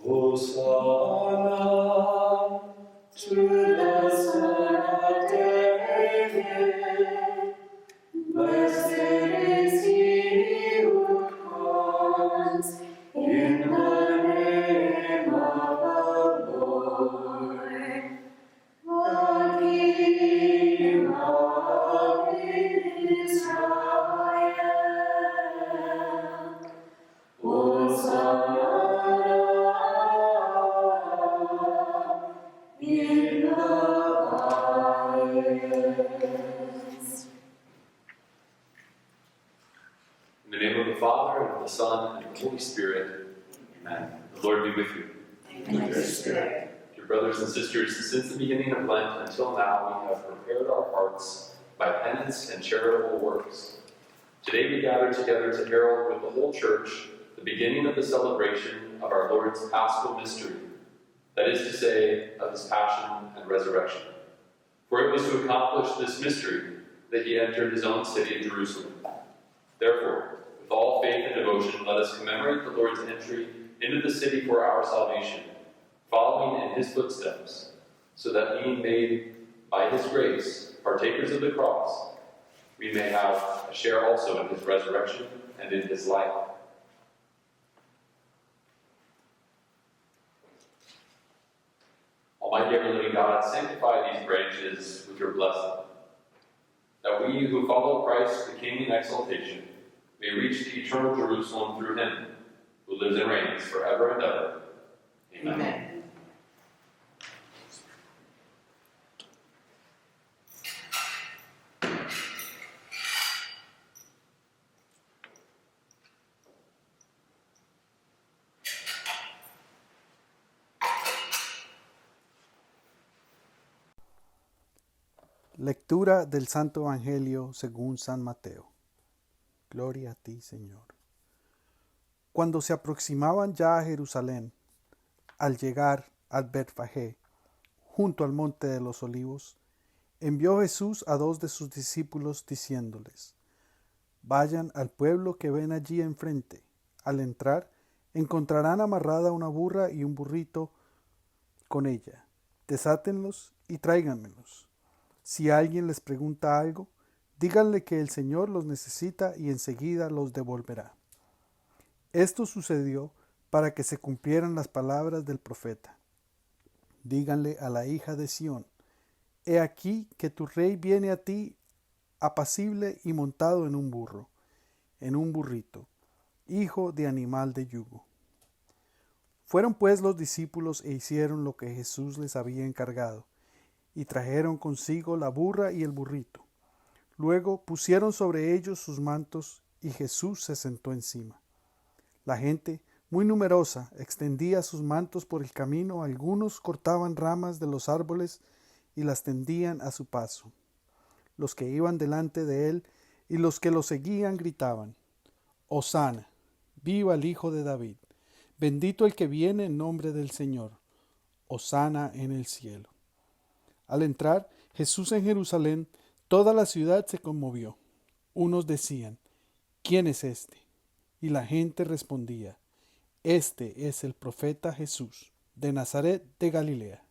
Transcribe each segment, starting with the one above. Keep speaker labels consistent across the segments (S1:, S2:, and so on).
S1: Hosanna to the Son of David. Blessed is he who comes in the name of the Lord. The King of Israel. Hosanna in the highest. In the name of the Father, and of the Son, and of the Holy Spirit. Amen. The Lord be with you.
S2: And with your spirit.
S1: Dear brothers and sisters, since the beginning of Lent until now, we have prepared our hearts by penance and charitable works. Today we gather together to herald with the whole Church the beginning of the celebration of our Lord's Paschal mystery, that is to say, of his passion and resurrection. For it was to accomplish this mystery that he entered his own city, Jerusalem. Therefore, with all faith and devotion, let us commemorate the Lord's entry into the city for our salvation, following in his footsteps, so that being made by his grace partakers of the cross, we may have a share also in his resurrection and in his life. Almighty ever living God, sanctify these branches with your blessing, that we who follow Christ, the King in exaltation, may reach the eternal Jerusalem through him, who lives and reigns forever and ever. Amen.
S2: Amen.
S3: Lectura del Santo Evangelio según San Mateo. Gloria a ti, Señor. Cuando se aproximaban ya a Jerusalén, al llegar al Betfagé, junto al monte de los Olivos, envió Jesús a 2 de sus discípulos diciéndoles: Vayan al pueblo que ven allí enfrente. Al entrar, encontrarán amarrada una burra y un burrito con ella. Desátenlos y tráiganmelos. Si alguien les pregunta algo, díganle que el Señor los necesita y enseguida los devolverá. Esto sucedió para que se cumplieran las palabras del profeta. Díganle a la hija de Sión: He aquí que tu rey viene a ti apacible y montado en un burro, en un burrito, hijo de animal de yugo. Fueron pues los discípulos e hicieron lo que Jesús les había encargado, y trajeron consigo la burra y el burrito. Luego pusieron sobre ellos sus mantos, y Jesús se sentó encima. La gente, muy numerosa, extendía sus mantos por el camino. Algunos cortaban ramas de los árboles y las tendían a su paso. Los que iban delante de él y los que lo seguían gritaban: Hosana, viva el Hijo de David, bendito el que viene en nombre del Señor, Hosana en el cielo. Al entrar Jesús en Jerusalén, toda la ciudad se conmovió. Unos decían: ¿Quién es este? Y la gente respondía: Este es el profeta Jesús, de Nazaret de Galilea.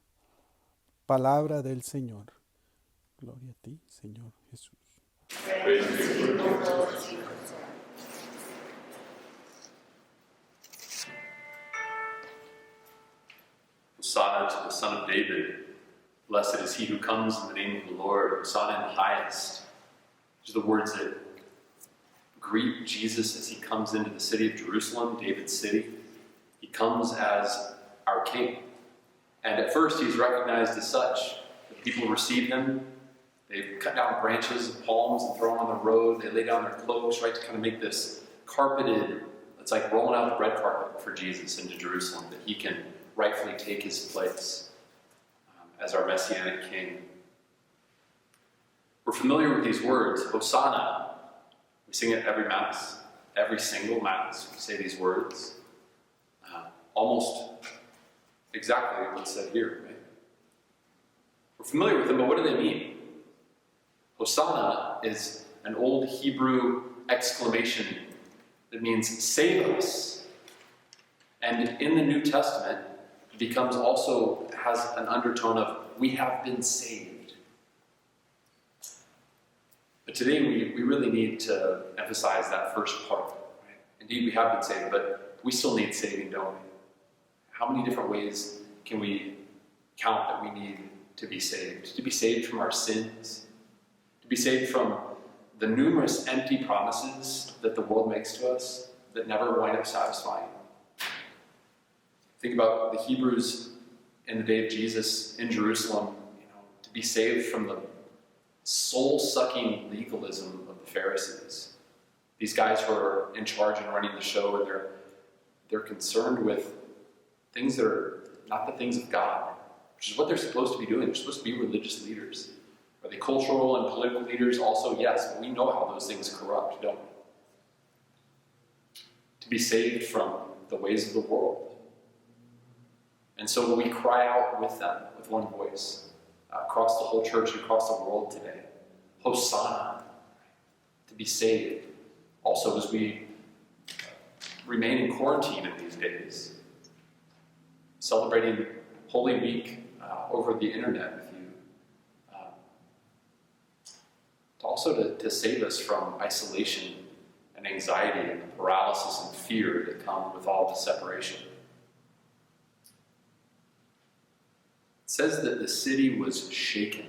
S3: Palabra del Señor. Gloria a ti, Señor Jesús.
S1: Hosanna to the Son of David. Blessed is he who comes in the name of the Lord. Hosanna in the highest. These are the words that greet Jesus as he comes into the city of Jerusalem, David's city. He comes as our king. And at first he's recognized as such. The people receive him. They cut down branches of palms and throw them on the road. They lay down their cloaks, right, to kind of make this carpeted, it's like rolling out the red carpet for Jesus into Jerusalem, that he can rightfully take his place as our Messianic King. We're familiar with these words, Hosanna. We sing it every Mass, every single Mass. We say these words. Almost exactly what's said here, right? We're familiar with them, but what do they mean? Hosanna is an old Hebrew exclamation that means save us. And in the New Testament, it becomes also has an undertone of we have been saved. But today we really need to emphasize that first part. Right? Indeed, we have been saved, but we still need saving, don't we? How many different ways can we count that we need to be saved? To be saved from our sins, to be saved from the numerous empty promises that the world makes to us that never wind up satisfying. Think about the Hebrews in the day of Jesus in Jerusalem, to be saved from the soul-sucking legalism of the Pharisees. These guys who are in charge and running the show, and they're concerned with things that are not the things of God, which is what they're supposed to be doing. They're supposed to be religious leaders. Are they cultural and political leaders? Also, yes, but we know how those things corrupt, don't we? To be saved from the ways of the world. And so we cry out with them, with one voice, across the whole church and across the world today. Hosanna, to be saved. Also, as we remain in quarantine in these days, celebrating Holy Week over the internet with you, to save us from isolation and anxiety and the paralysis and fear that come with all the separation. It says that the city was shaken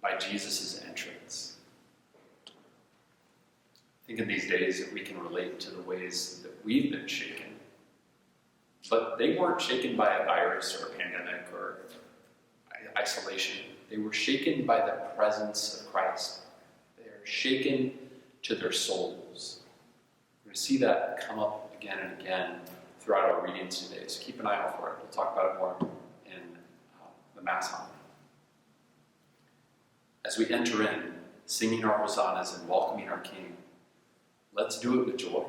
S1: by Jesus' entrance. I think in these days that we can relate to the ways that we've been shaken. But they weren't shaken by a virus or a pandemic or isolation. They were shaken by the presence of Christ. They are shaken to their souls. We're going to see that come up again and again throughout our readings today. So keep an eye out for it. We'll talk about it more in the Mass homily. As we enter in, singing our hosannas and welcoming our King, let's do it with joy.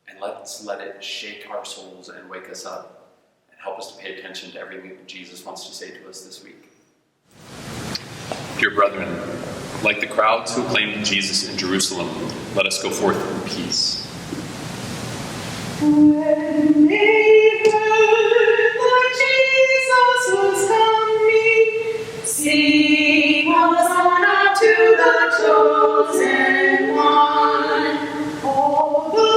S1: And let's let it shake our souls and wake us up and help us to pay attention to everything that Jesus wants to say to us this week. Dear brethren, like the crowds who acclaimed Jesus in Jerusalem, let us go forth in peace.
S2: When they heard that Jesus was coming, sing Hosanna to the chosen one. All the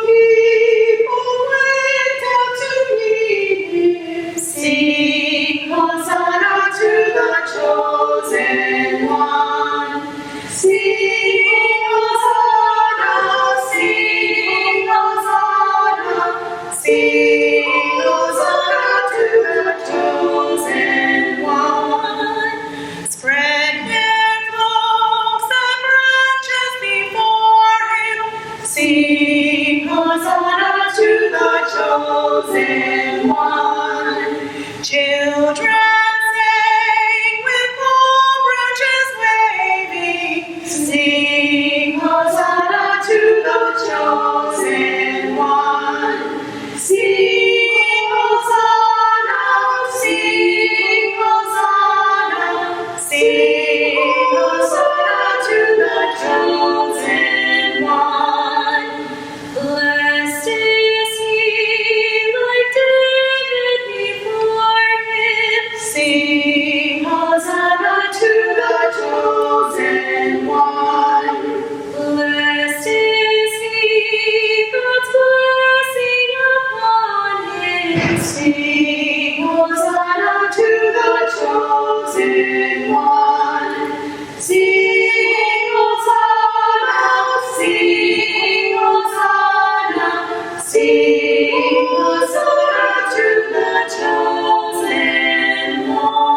S2: people went out to meet him, sing Hosanna to the chosen one. Sing Hosanna, sing Hosanna, sing Hosanna to the chosen one. Spread their cloaks and branches before him, sing Hosanna to the chosen one. Children sing with palm branches waving, sing Hosanna to the chosen one. Sing Hosanna, sing Hosanna, sing Hosanna to the chosen one. Blessed is he, like David before him, sing Hosanna to the chosen one. Blessed is he, God's blessing upon him, sing Hosanna to the chosen one. Sing Hosanna, sing Hosanna, sing Hosanna to the chosen one.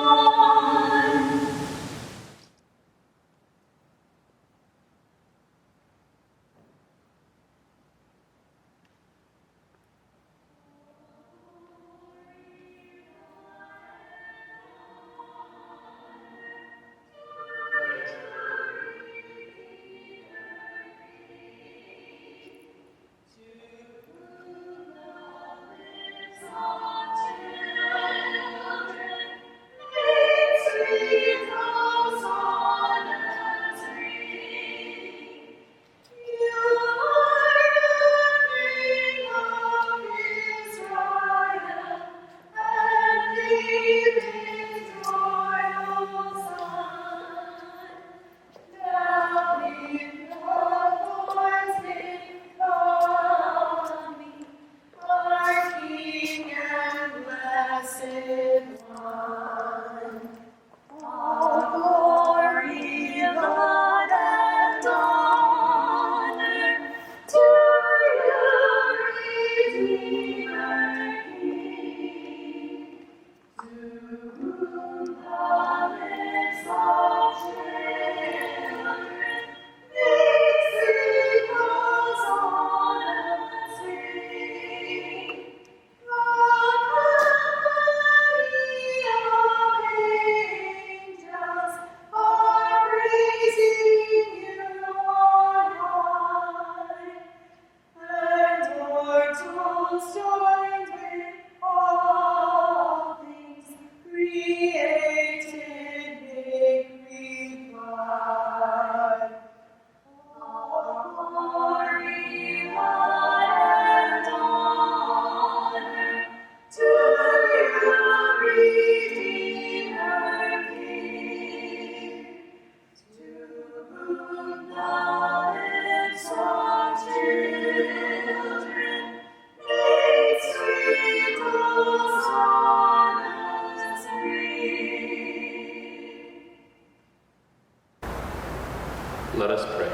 S1: Let us pray.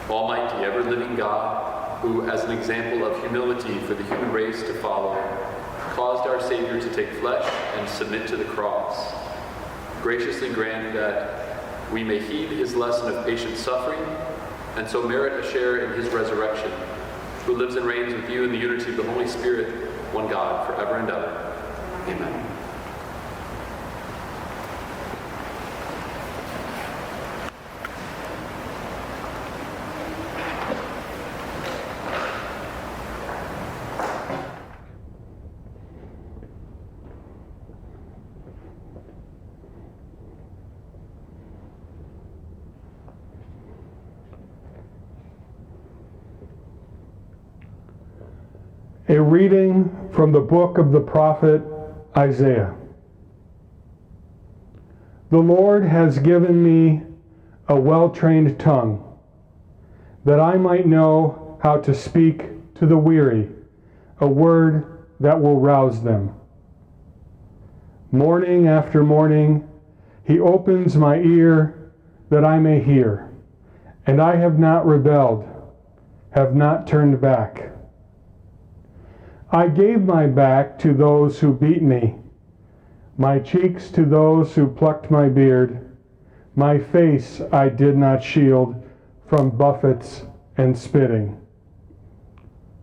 S1: Almighty, ever-living God, who, as an example of humility for the human race to follow, caused our Savior to take flesh and submit to the cross, graciously grant that we may heed his lesson of patient suffering and so merit a share in his resurrection, who lives and reigns with you in the unity of the Holy Spirit, one God, forever and ever. Amen.
S4: A reading from the book of the prophet Isaiah. The Lord has given me a well-trained tongue, that I might know how to speak to the weary, a word that will rouse them. Morning after morning, he opens my ear that I may hear, and I have not rebelled, have not turned back. I gave my back to those who beat me, my cheeks to those who plucked my beard. My face I did not shield from buffets and spitting.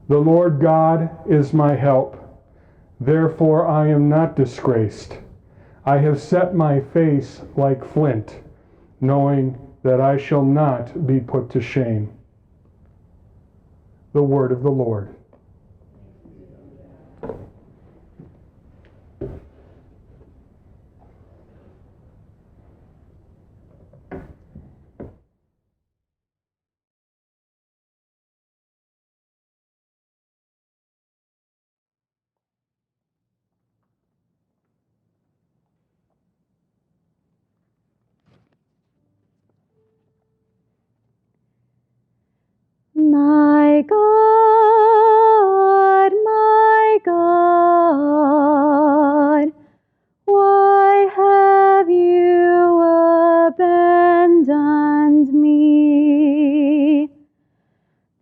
S4: The Lord God is my help, therefore I am not disgraced. I have set my face like flint, knowing that I shall not be put to shame. The word of the Lord.
S2: My God, why have you abandoned me?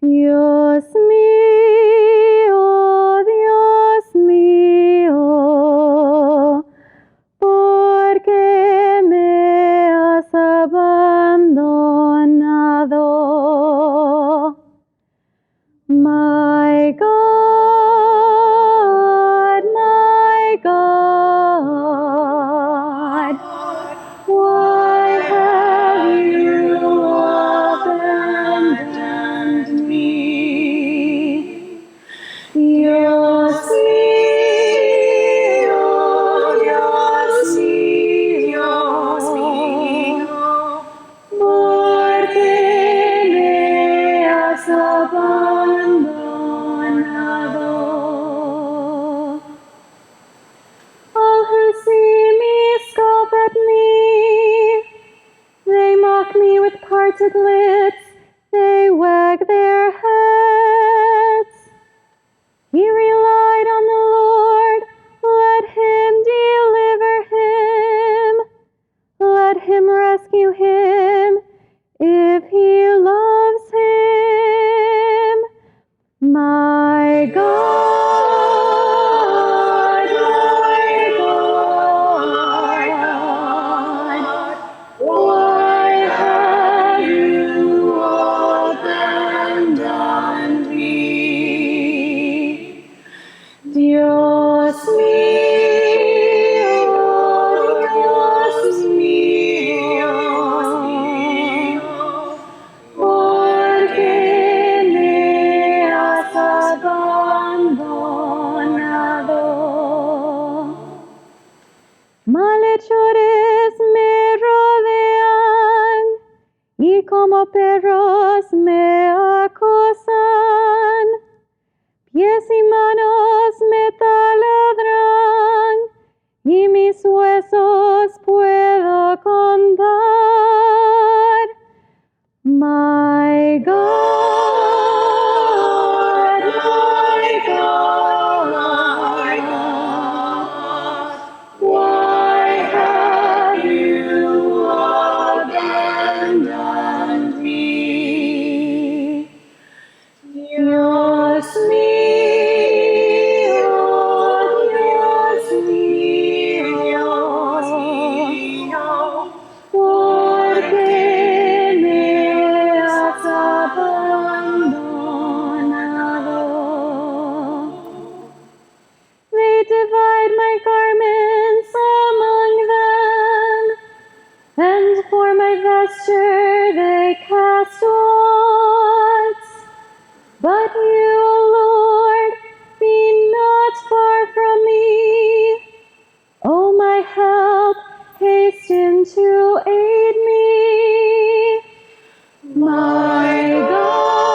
S2: Dios mío, ¿por qué me has abandonado? My God, why have you abandoned me? Dios mío, ¿por qué me has abandonado? All who see me scoff at me. They mock me with parted lips. They wag their heads. He relied on the Lord. Let him deliver him. Let him rescue him if he loves him. My God, why have you abandoned me? Dios mío, ¿por qué me has abandonado? Malhechores me rodean y como perros me acosan. Pies y manos me taladran y mis huesos puedo contar. My God, why have you abandoned pasture they cast lots. But you, Lord, be not far from me. O my help, hasten to aid me. My God,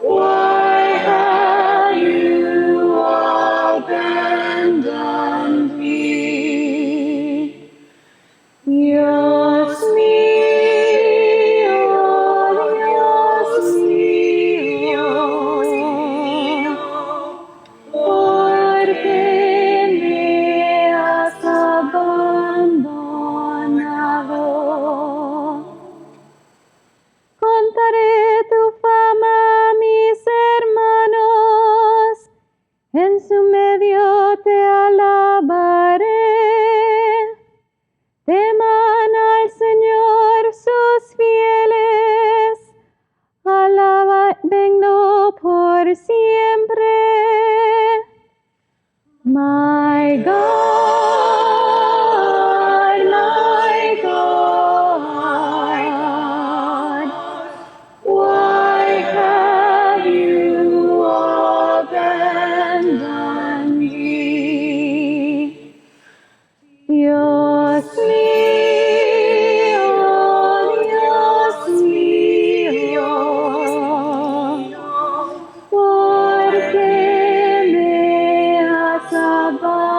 S2: why have you abandoned me? Dios mío, ¿por qué me has abandonado? Contaré tu fama a mis hermanos, en su medio te alabaré. Teman al Señor sus fieles, alabenlo por siempre. My God, why have you abandoned me? Dios mío, ¿por qué me has abandonado?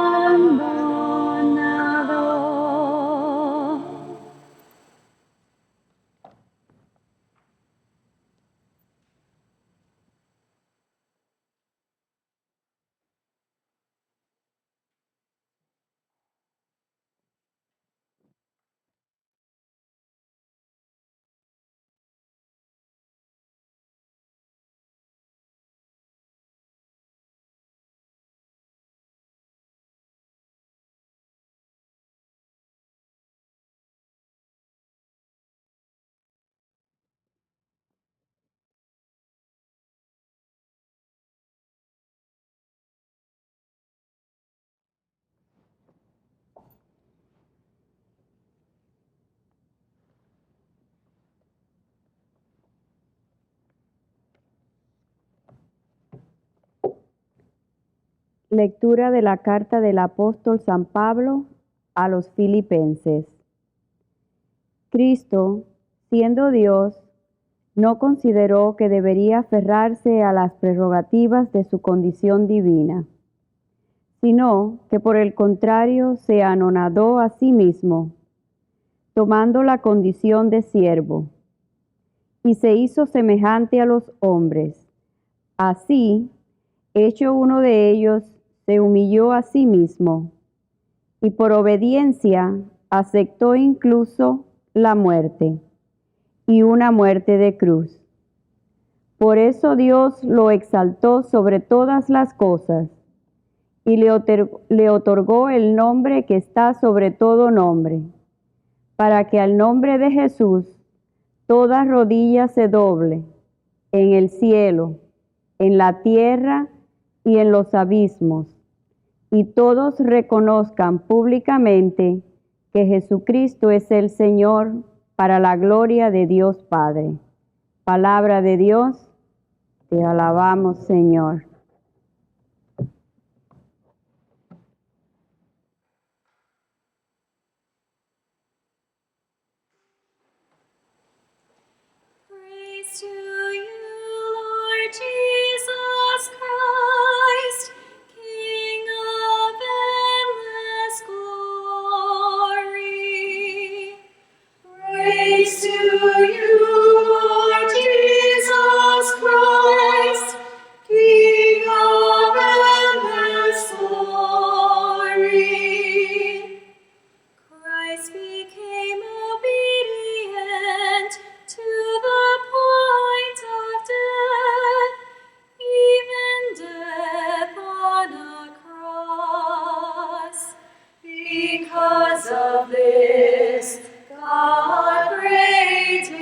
S2: Lectura de la carta del apóstol San Pablo a los Filipenses. Cristo, siendo Dios, no consideró que debería aferrarse a las prerrogativas de su condición divina, sino que por el contrario se anonadó a sí mismo, tomando la condición de siervo, y se hizo semejante a los hombres. Así, hecho uno de ellos, se humilló a sí mismo, y por obediencia aceptó incluso la muerte, y una muerte de cruz. Por eso Dios lo exaltó sobre todas las cosas, y le otorgó el nombre que está sobre todo nombre, para que al nombre de Jesús toda rodilla se doble, en el cielo, en la tierra y en los abismos, y todos reconozcan públicamente que Jesucristo es el Señor, para la gloria de Dios Padre. Palabra de Dios, te alabamos, Señor.
S5: Praise to you, Lord Jesus Christ, King of endless glory. Praise to you, Lord Jesus Christ, King of endless glory. Christ became obedient to the point of death, even death on a cross. Because of this, God greatly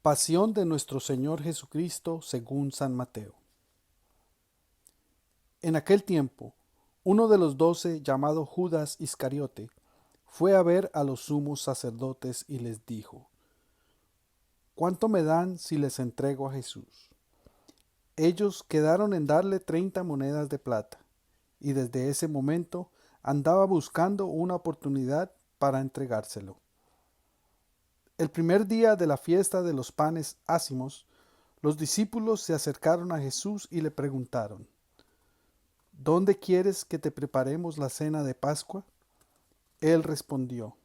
S3: Pasión de nuestro Señor Jesucristo según San Mateo. En aquel tiempo, uno de los 12, llamado Judas Iscariote, fue a ver a los sumos sacerdotes y les dijo: ¿Cuánto me dan si les entrego a Jesús? Ellos quedaron en darle 30 monedas de plata, y desde ese momento andaba buscando una oportunidad para entregárselo. El primer día de la fiesta de los panes ácimos, los discípulos se acercaron a Jesús y le preguntaron: ¿Dónde quieres que te preparemos la cena de Pascua? Él respondió: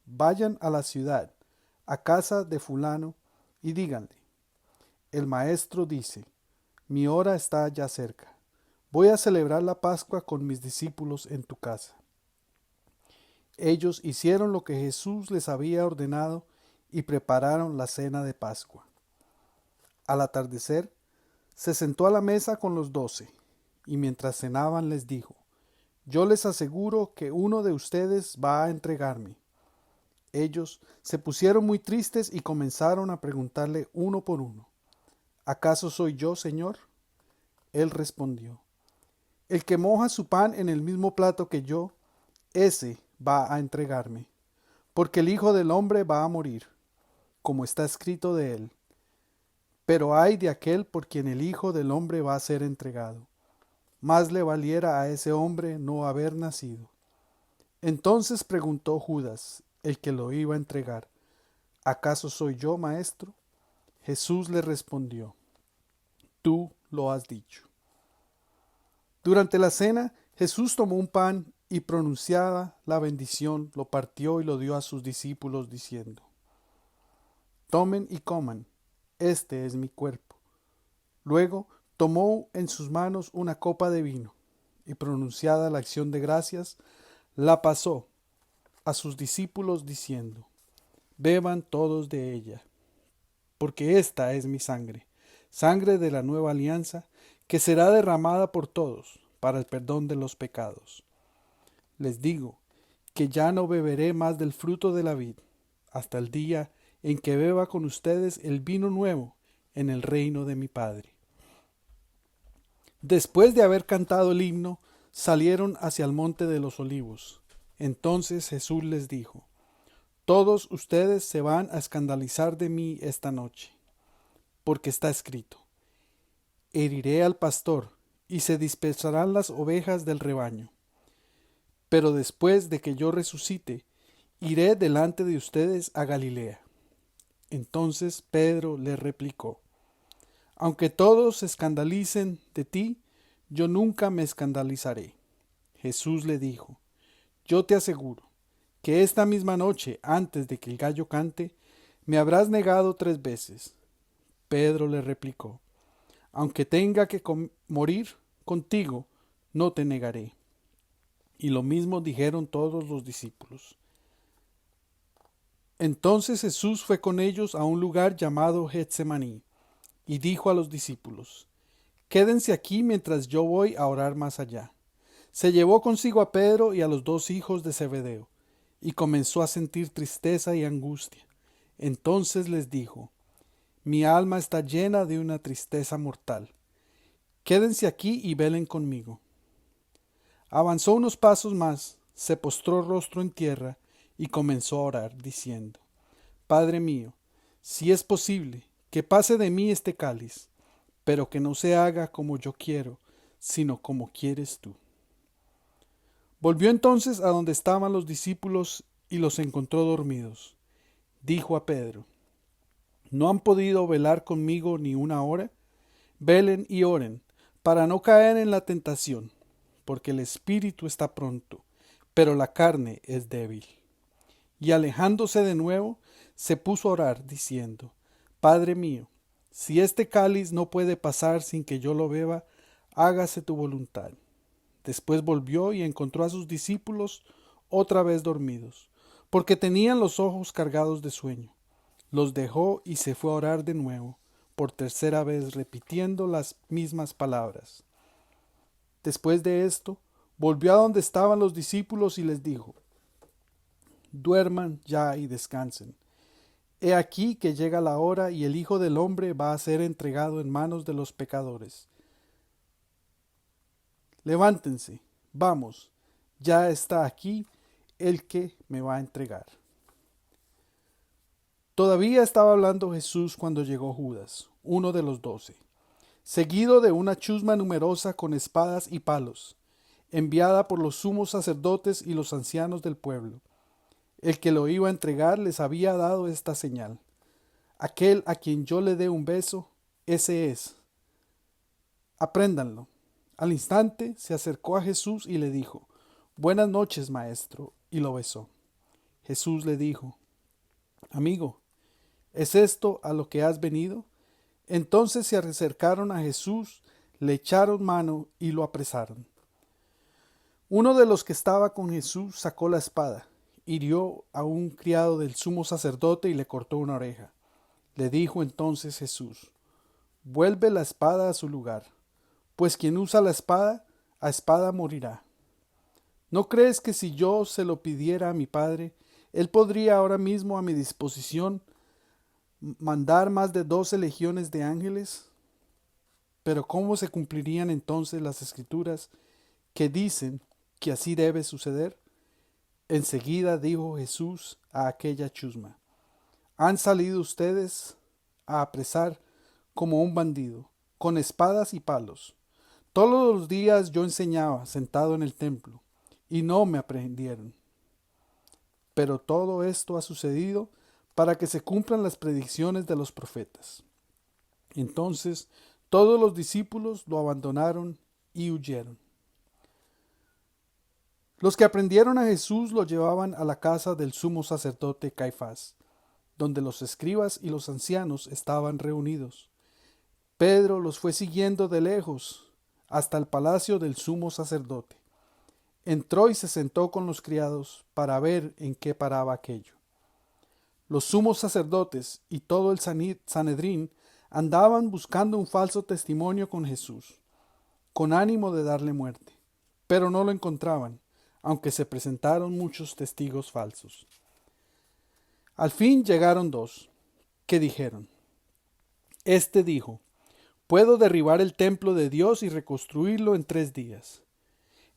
S3: Vayan a la ciudad, a casa de fulano, y díganle: el maestro dice, mi hora está ya cerca. Voy a celebrar la Pascua con mis discípulos en tu casa. Ellos hicieron lo que Jesús les había ordenado y prepararon la cena de Pascua. Al atardecer, se sentó a la mesa con los 12, y mientras cenaban les dijo: Yo les aseguro que uno de ustedes va a entregarme. Ellos se pusieron muy tristes y comenzaron a preguntarle uno por uno: ¿Acaso soy yo, Señor? Él respondió: El que moja su pan en el mismo plato que yo, ese va a entregarme, porque el Hijo del Hombre va a morir, como está escrito de él. Pero ay de aquel por quien el Hijo del Hombre va a ser entregado. Más le valiera a ese hombre no haber nacido. Entonces preguntó Judas, el que lo iba a entregar: ¿Acaso soy yo, maestro? Jesús le respondió: Tú lo has dicho. Durante la cena, Jesús tomó un pan y, pronunciada la bendición, lo partió y lo dio a sus discípulos, diciendo: Tomen y coman, este es mi cuerpo. Luego tomó en sus manos una copa de vino, y pronunciada la acción de gracias, la pasó a sus discípulos, diciendo: Beban todos de ella, porque esta es mi sangre, sangre de la nueva alianza, que será derramada por todos para el perdón de los pecados. Les digo que ya no beberé más del fruto de la vid, hasta el día en que beba con ustedes el vino nuevo en el reino de mi Padre. Después de haber cantado el himno, salieron hacia el monte de los olivos. Entonces Jesús les dijo: Todos ustedes se van a escandalizar de mí esta noche, porque está escrito: Heriré al pastor, y se dispersarán las ovejas del rebaño. Pero después de que yo resucite, iré delante de ustedes a Galilea. Entonces Pedro le replicó: Aunque todos se escandalicen de ti, yo nunca me escandalizaré. Jesús le dijo: Yo te aseguro que esta misma noche, antes de que el gallo cante, me habrás negado 3 veces. Pedro le replicó: Aunque tenga que morir contigo, no te negaré. Y lo mismo dijeron todos los discípulos. Entonces Jesús fue con ellos a un lugar llamado Getsemaní, y dijo a los discípulos: Quédense aquí mientras yo voy a orar más allá. Se llevó consigo a Pedro y a los 2 hijos de Zebedeo, y comenzó a sentir tristeza y angustia. Entonces les dijo: Mi alma está llena de una tristeza mortal. Quédense aquí y velen conmigo. Avanzó unos pasos más, se postró rostro en tierra y comenzó a orar, diciendo: Padre mío, si es posible, que pase de mí este cáliz, pero que no se haga como yo quiero, sino como quieres tú. Volvió entonces a donde estaban los discípulos y los encontró dormidos. Dijo a Pedro: ¿No han podido velar conmigo ni una hora? Velen y oren, para no caer en la tentación, porque el espíritu está pronto, pero la carne es débil. Y alejándose de nuevo, se puso a orar, diciendo: Padre mío, si este cáliz no puede pasar sin que yo lo beba, hágase tu voluntad. Después volvió y encontró a sus discípulos otra vez dormidos, porque tenían los ojos cargados de sueño. Los dejó y se fue a orar de nuevo, por 3ª vez repitiendo las mismas palabras. Después de esto, volvió a donde estaban los discípulos y les dijo: Duerman ya y descansen. He aquí que llega la hora y el Hijo del Hombre va a ser entregado en manos de los pecadores. Levántense, vamos, ya está aquí el que me va a entregar. Todavía estaba hablando Jesús cuando llegó Judas, uno de los 12, seguido de una chusma numerosa con espadas y palos, enviada por los sumos sacerdotes y los ancianos del pueblo. El que lo iba a entregar les había dado esta señal: aquel a quien yo le dé un beso, ese es. Apréndanlo. Al instante se acercó a Jesús y le dijo: Buenas noches, maestro, y lo besó. Jesús le dijo: Amigo, ¿es esto a lo que has venido? Entonces se acercaron a Jesús, le echaron mano y lo apresaron. Uno de los que estaba con Jesús sacó la espada, hirió a un criado del sumo sacerdote y le cortó una oreja. Le dijo entonces Jesús: Vuelve la espada a su lugar, pues quien usa la espada, a espada morirá. ¿No crees que si yo se lo pidiera a mi Padre, Él podría ahora mismo a mi disposición mandar más de 12 legiones de ángeles? Pero ¿cómo se cumplirían entonces las Escrituras que dicen que así debe suceder? Enseguida dijo Jesús a aquella chusma: Han salido ustedes a apresar como un bandido, con espadas y palos. Todos los días yo enseñaba sentado en el templo, y no me aprehendieron. Pero todo esto ha sucedido para que se cumplan las predicciones de los profetas. Entonces todos los discípulos lo abandonaron y huyeron. Los que aprendieron a Jesús lo llevaban a la casa del sumo sacerdote Caifás, donde los escribas y los ancianos estaban reunidos. Pedro los fue siguiendo de lejos hasta el palacio del sumo sacerdote. Entró y se sentó con los criados para ver en qué paraba aquello. Los sumos sacerdotes y todo el Sanedrín andaban buscando un falso testimonio con Jesús, con ánimo de darle muerte, pero no lo encontraban, aunque se presentaron muchos testigos falsos. Al fin llegaron dos, que dijeron: Este dijo: Puedo derribar el templo de Dios y reconstruirlo en 3 días.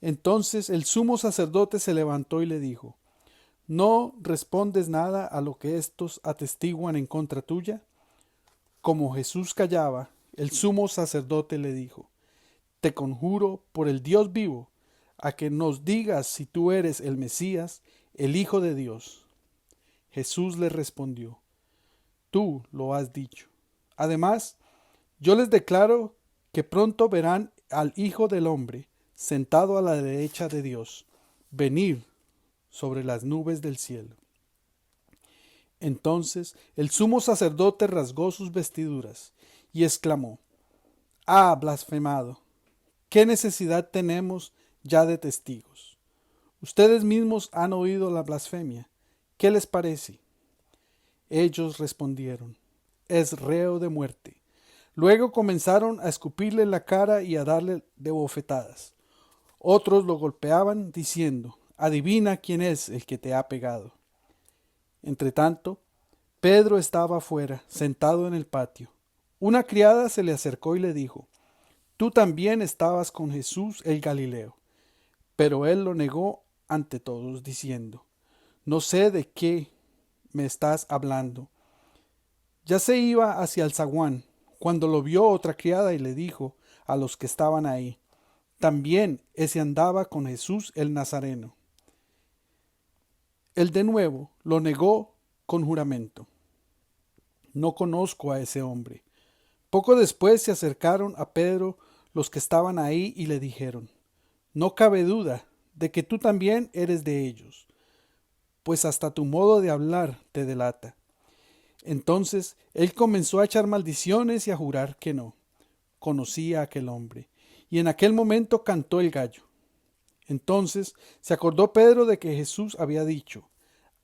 S3: Entonces el sumo sacerdote se levantó y le dijo: ¿No respondes nada a lo que estos atestiguan en contra tuya? Como Jesús callaba, el sumo sacerdote le dijo: Te conjuro por el Dios vivo, a que nos digas si tú eres el Mesías, el Hijo de Dios. Jesús le respondió: Tú lo has dicho. Además, yo les declaro que pronto verán al Hijo del Hombre sentado a la derecha de Dios, venir sobre las nubes del cielo. Entonces el sumo sacerdote rasgó sus vestiduras y exclamó: ¡Ah, blasfemado! ¿Qué necesidad tenemos ya de testigos? Ustedes mismos han oído la blasfemia. ¿Qué les parece? Ellos respondieron: Es reo de muerte. Luego comenzaron a escupirle en la cara y a darle de bofetadas. Otros lo golpeaban diciendo: Adivina quién es el que te ha pegado. Entretanto, Pedro estaba afuera, sentado en el patio. Una criada se le acercó y le dijo: Tú también estabas con Jesús el Galileo. Pero él lo negó ante todos, diciendo: No sé de qué me estás hablando. Ya se iba hacia el zaguán, cuando lo vio otra criada y le dijo a los que estaban ahí: También ese andaba con Jesús el Nazareno. Él de nuevo lo negó con juramento: No conozco a ese hombre. Poco después se acercaron a Pedro los que estaban ahí y le dijeron: No cabe duda de que tú también eres de ellos, pues hasta tu modo de hablar te delata. Entonces él comenzó a echar maldiciones y a jurar que no conocía a aquel hombre, y en aquel momento cantó el gallo. Entonces se acordó Pedro de que Jesús había dicho: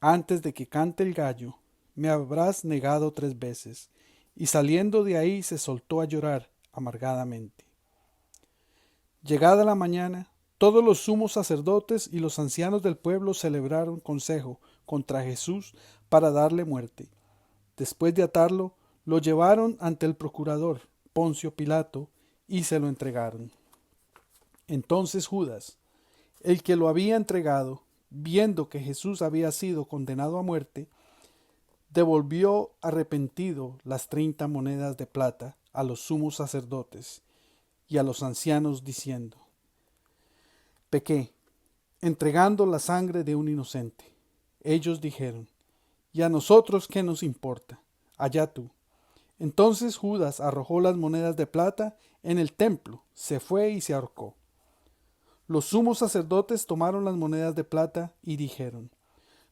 S3: Antes de que cante el gallo, me habrás negado 3 veces, y saliendo de ahí se soltó a llorar amargadamente. Llegada la mañana, todos los sumos sacerdotes y los ancianos del pueblo celebraron consejo contra Jesús para darle muerte. Después de atarlo, lo llevaron ante el procurador, Poncio Pilato, y se lo entregaron. Entonces Judas, el que lo había entregado, viendo que Jesús había sido condenado a muerte, devolvió arrepentido las 30 monedas de plata a los sumos sacerdotes y a los ancianos, diciendo: pequé, entregando la sangre de un inocente. Ellos dijeron: ¿y a nosotros qué nos importa? Allá tú. Entonces Judas arrojó las monedas de plata en el templo, se fue y se ahorcó. Los sumos sacerdotes tomaron las monedas de plata y dijeron: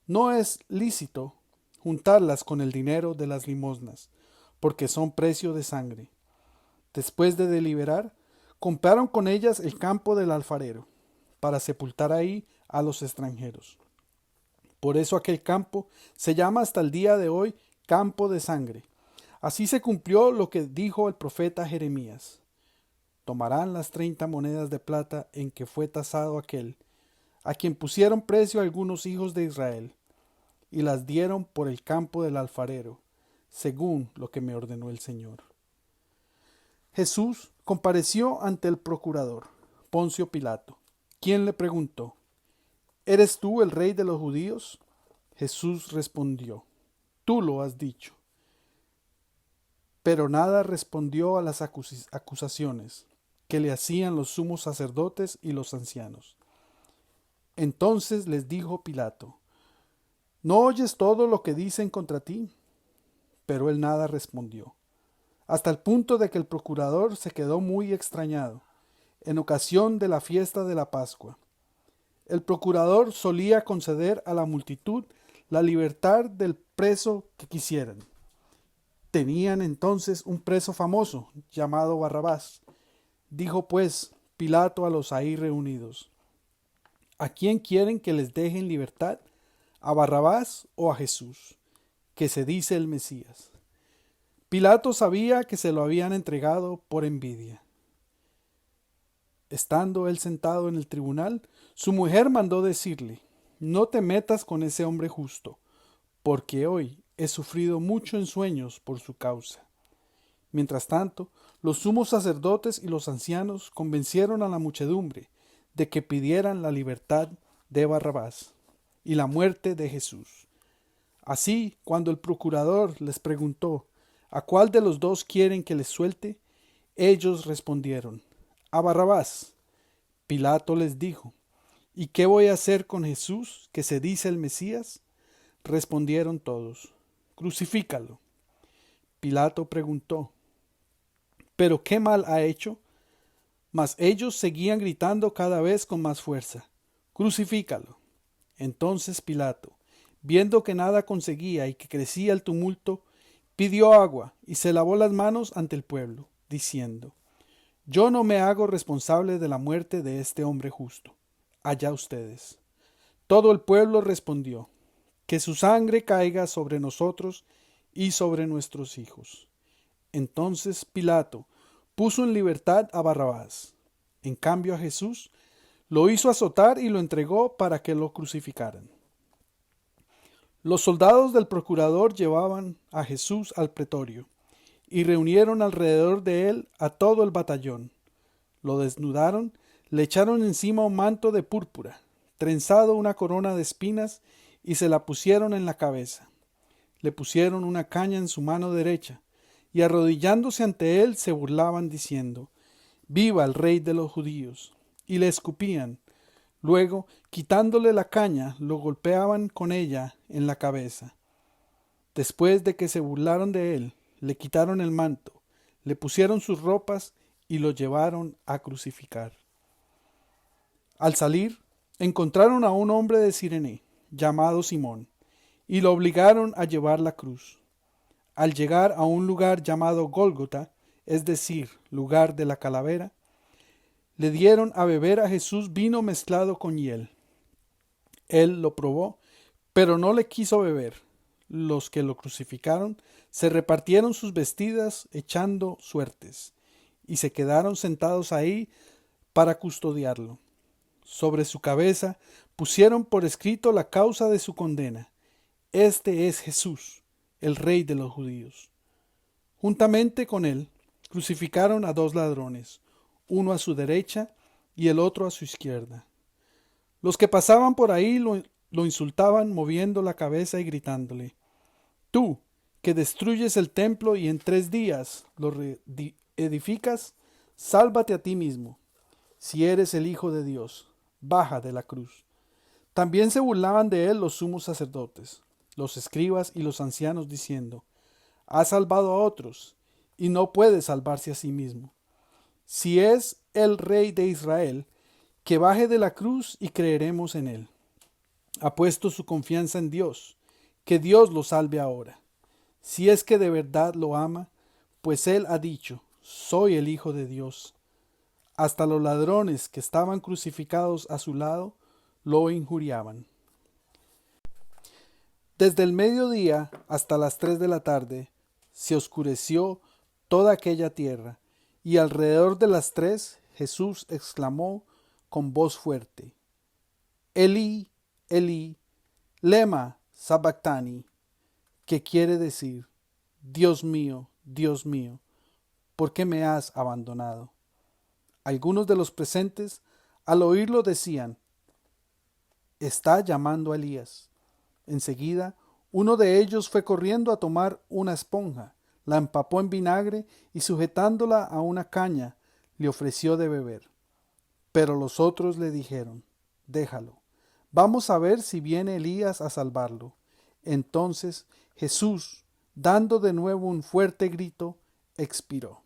S3: no es lícito juntarlas con el dinero de las limosnas, porque son precio de sangre. Después de deliberar, compraron con ellas el campo del alfarero, para sepultar ahí a los extranjeros. Por eso aquel campo se llama hasta el día de hoy campo de sangre. Así se cumplió lo que dijo el profeta Jeremías: tomarán las 30 monedas de plata en que fue tasado aquel, a quien pusieron precio algunos hijos de Israel, y las dieron por el campo del alfarero, según lo que me ordenó el Señor. Jesús compareció ante el procurador, Poncio Pilato, quien le preguntó: ¿eres tú el rey de los judíos? Jesús respondió: tú lo has dicho. Pero nada respondió a las acusaciones que le hacían los sumos sacerdotes y los ancianos. Entonces les dijo Pilato: ¿no oyes todo lo que dicen contra ti? Pero él nada respondió, hasta el punto de que el procurador se quedó muy extrañado, en ocasión de la fiesta de la Pascua. El procurador solía conceder a la multitud la libertad del preso que quisieran. Tenían entonces un preso famoso, llamado Barrabás. Dijo pues Pilato a los ahí reunidos: ¿a quién quieren que les deje en libertad? ¿A Barrabás o a Jesús, que se dice el Mesías? Pilato sabía que se lo habían entregado por envidia. Estando él sentado en el tribunal, su mujer mandó decirle: no te metas con ese hombre justo, porque hoy he sufrido mucho en sueños por su causa. Mientras tanto, los sumos sacerdotes y los ancianos convencieron a la muchedumbre de que pidieran la libertad de Barrabás y la muerte de Jesús. Así, cuando el procurador les preguntó ¿a cuál de los dos quieren que les suelte?, ellos respondieron: a Barrabás. Pilato les dijo: ¿y qué voy a hacer con Jesús, que se dice el Mesías? Respondieron todos: crucifícalo. Pilato preguntó: ¿pero qué mal ha hecho? Mas ellos seguían gritando cada vez con más fuerza: crucifícalo. Entonces Pilato, viendo que nada conseguía y que crecía el tumulto, pidió agua y se lavó las manos ante el pueblo, diciendo: yo no me hago responsable de la muerte de este hombre justo. Allá ustedes. Todo el pueblo respondió: que su sangre caiga sobre nosotros y sobre nuestros hijos. Entonces Pilato puso en libertad a Barrabás. En cambio a Jesús lo hizo azotar y lo entregó para que lo crucificaran. Los soldados del procurador llevaban a Jesús al pretorio y reunieron alrededor de él a todo el batallón. Lo desnudaron, le echaron encima un manto de púrpura, trenzado una corona de espinas, y se la pusieron en la cabeza. Le pusieron una caña en su mano derecha, y arrodillándose ante él se burlaban diciendo: ¡viva el rey de los judíos! Y le escupían. Luego, quitándole la caña, lo golpeaban con ella en la cabeza. Después de que se burlaron de él, le quitaron el manto, le pusieron sus ropas y lo llevaron a crucificar. Al salir, encontraron a un hombre de Cirene, llamado Simón, y lo obligaron a llevar la cruz. Al llegar a un lugar llamado Gólgota, es decir, lugar de la calavera, le dieron a beber a Jesús vino mezclado con hiel. Él lo probó, pero no le quiso beber. Los que lo crucificaron se repartieron sus vestidas echando suertes, y se quedaron sentados ahí para custodiarlo. Sobre su cabeza pusieron por escrito la causa de su condena: este es Jesús, el Rey de los judíos. Juntamente con él crucificaron a 2 ladrones, uno a su derecha y el otro a su izquierda. Los que pasaban por ahí lo insultaban moviendo la cabeza y gritándole: Tú, que destruyes el templo y en 3 días lo edificas, sálvate a ti mismo. Si eres el Hijo de Dios, baja de la cruz. También se burlaban de él los sumos sacerdotes, los escribas y los ancianos, diciendo: Ha salvado a otros, y no puede salvarse a sí mismo. Si es el Rey de Israel, que baje de la cruz y creeremos en él. Ha puesto su confianza en Dios, que Dios lo salve ahora. Si es que de verdad lo ama, pues él ha dicho: Soy el Hijo de Dios. Hasta los ladrones que estaban crucificados a su lado lo injuriaban. Desde el mediodía hasta las 3 de la tarde se oscureció toda aquella tierra, y alrededor de las 3 Jesús exclamó con voz fuerte: Elí, Elí, lema sabactani, que quiere decir: Dios mío, ¿por qué me has abandonado? Algunos de los presentes, al oírlo, decían: Está llamando a Elías. Enseguida, uno de ellos fue corriendo a tomar una esponja, la empapó en vinagre y sujetándola a una caña, le ofreció de beber. Pero los otros le dijeron: Déjalo, vamos a ver si viene Elías a salvarlo. Entonces Jesús, dando de nuevo un fuerte grito, expiró.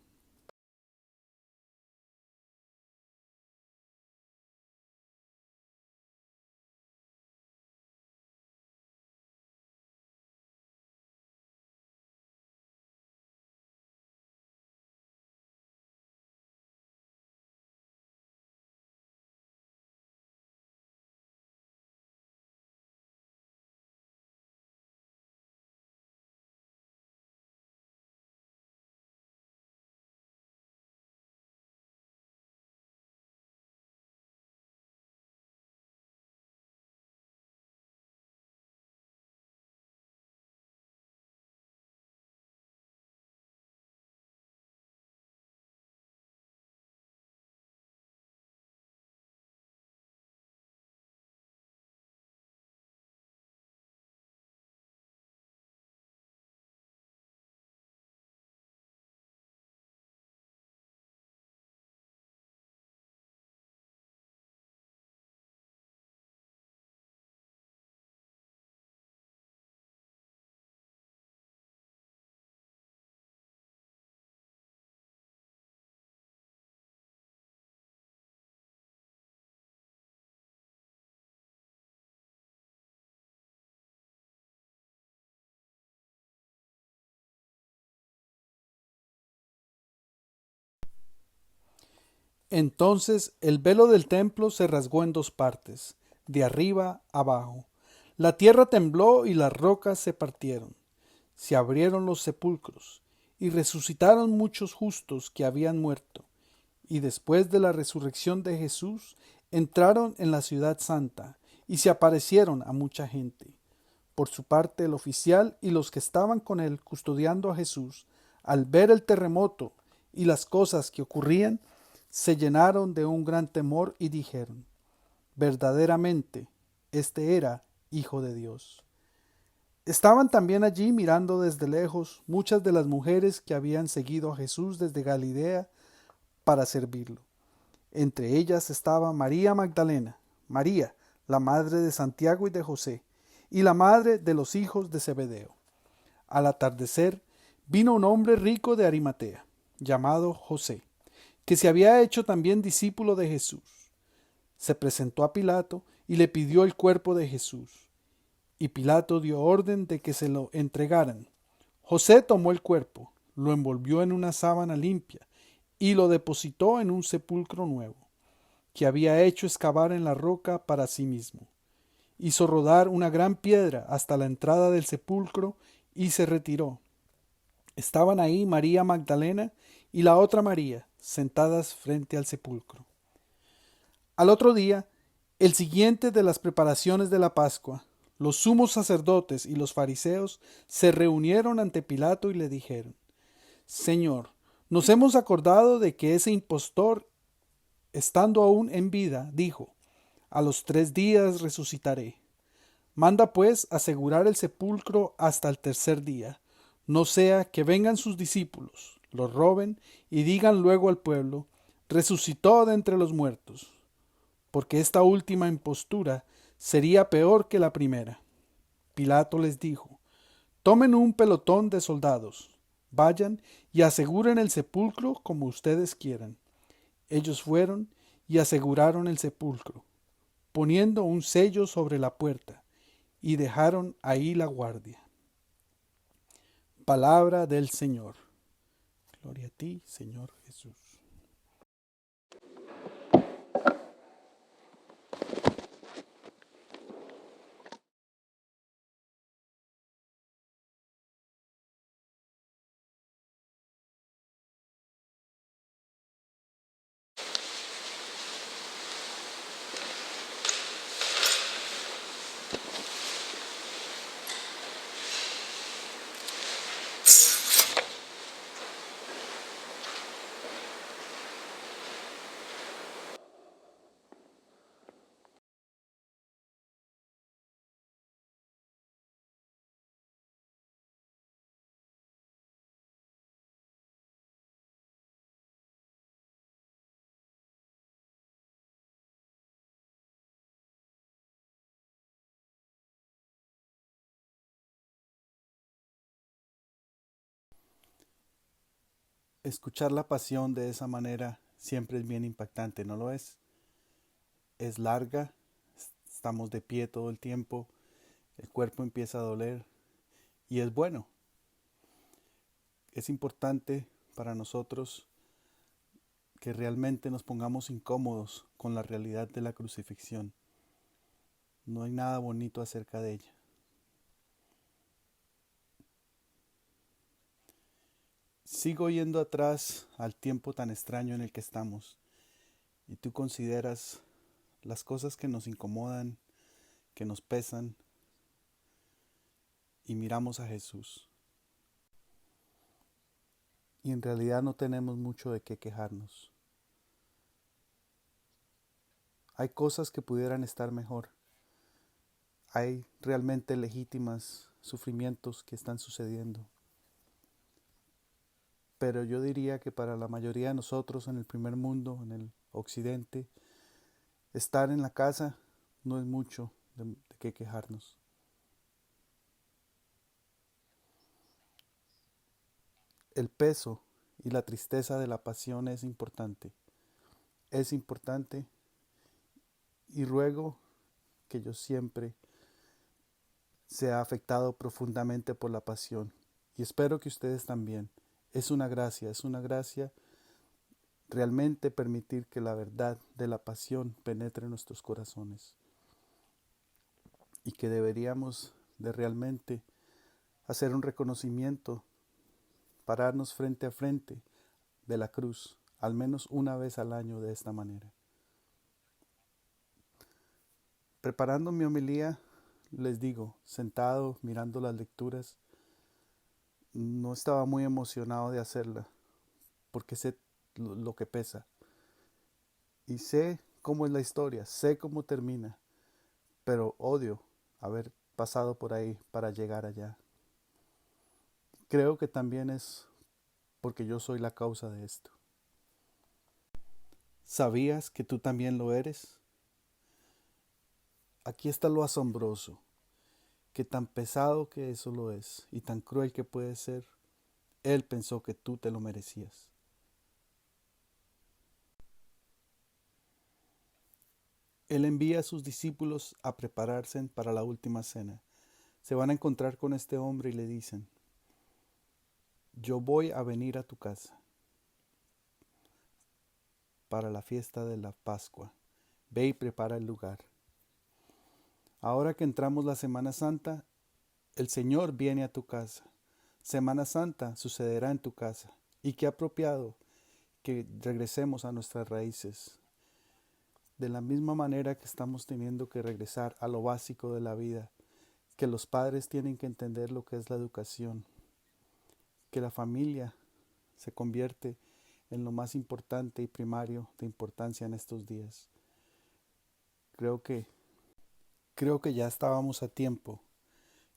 S3: Entonces el velo del templo se rasgó en 2 partes, de arriba abajo. La tierra tembló y las rocas se partieron. Se abrieron los sepulcros, y resucitaron muchos justos que habían muerto. Y después de la resurrección de Jesús, entraron en la ciudad santa, y se aparecieron a mucha gente. Por su parte, el oficial y los que estaban con él custodiando a Jesús, al ver el terremoto y las cosas que ocurrían, se llenaron de un gran temor y dijeron: Verdaderamente, este era Hijo de Dios. Estaban también allí mirando desde lejos muchas de las mujeres que habían seguido a Jesús desde Galilea para servirlo. Entre ellas estaba María Magdalena, María, la madre de Santiago y de José, y la madre de los hijos de Zebedeo. Al atardecer vino un hombre rico de Arimatea, llamado José, que se había hecho también discípulo de Jesús. Se presentó a Pilato y le pidió el cuerpo de Jesús. Y Pilato dio orden de que se lo entregaran. José tomó el cuerpo, lo envolvió en una sábana limpia y lo depositó en un sepulcro nuevo, que había hecho excavar en la roca para sí mismo. Hizo rodar una gran piedra hasta la entrada del sepulcro y se retiró. Estaban ahí María Magdalena y la otra María, sentadas frente al sepulcro. Al otro día, el siguiente de las preparaciones de la Pascua, los sumos sacerdotes y los fariseos se reunieron ante Pilato y le dijeron: Señor, nos hemos acordado de que ese impostor, estando aún en vida, dijo: a los 3 días resucitaré. Manda pues asegurar el sepulcro hasta el tercer día, no sea que vengan sus discípulos, lo roben y digan luego al pueblo: resucitó de entre los muertos, porque esta última impostura sería peor que la primera. Pilato les dijo: tomen un pelotón de soldados, vayan y aseguren el sepulcro como ustedes quieran. Ellos fueron y aseguraron el sepulcro, poniendo un sello sobre la puerta, y dejaron ahí la guardia. Palabra del Señor. Gloria a ti, Señor Jesús. Escuchar la pasión de esa manera siempre es bien impactante, ¿no lo es? Es larga, estamos de pie todo el tiempo, el cuerpo empieza a doler y es bueno. Es importante para nosotros que realmente nos pongamos incómodos con la realidad de la crucifixión. No hay nada bonito acerca de ella. Sigo yendo atrás al tiempo tan extraño en el que estamos, y tú consideras las cosas que nos incomodan, que nos pesan, y miramos a Jesús. Y en realidad no tenemos mucho de qué quejarnos. Hay cosas que pudieran estar mejor. Hay realmente legítimas sufrimientos que están sucediendo. Pero yo diría que para la mayoría de nosotros en el primer mundo, en el occidente, estar en la casa no es mucho de qué quejarnos. El peso y la tristeza de la pasión es importante. Es importante, y ruego que yo siempre sea afectado profundamente por la pasión. Y espero que ustedes también. Es una gracia realmente permitir que la verdad de la pasión penetre en nuestros corazones. Y que deberíamos de realmente hacer un reconocimiento, pararnos frente a frente de la cruz, al menos una vez al año de esta manera. Preparando mi homilía, les digo, sentado mirando las lecturas, no estaba muy emocionado de hacerla, porque sé lo que pesa. Y sé cómo es la historia, sé cómo termina, pero odio haber pasado por ahí para llegar allá. Creo que también es porque yo soy la causa de esto. ¿Sabías que tú también lo eres? Aquí está lo asombroso, que tan pesado que eso lo es y tan cruel que puede ser, Él pensó que tú te lo merecías. Él envía a sus discípulos a prepararse para la última cena. Se van a encontrar con este hombre y le dicen: yo voy a venir a tu casa para la fiesta de la Pascua. Ve y prepara el lugar. Ahora que entramos la Semana Santa, el Señor viene a tu casa. Semana Santa sucederá en tu casa. Y qué apropiado que regresemos a nuestras raíces. De la misma manera que estamos teniendo que regresar a lo básico de la vida, que los padres tienen que entender lo que es la educación, que la familia se convierte en lo más importante y primario de importancia en estos días. Creo que ya estábamos a tiempo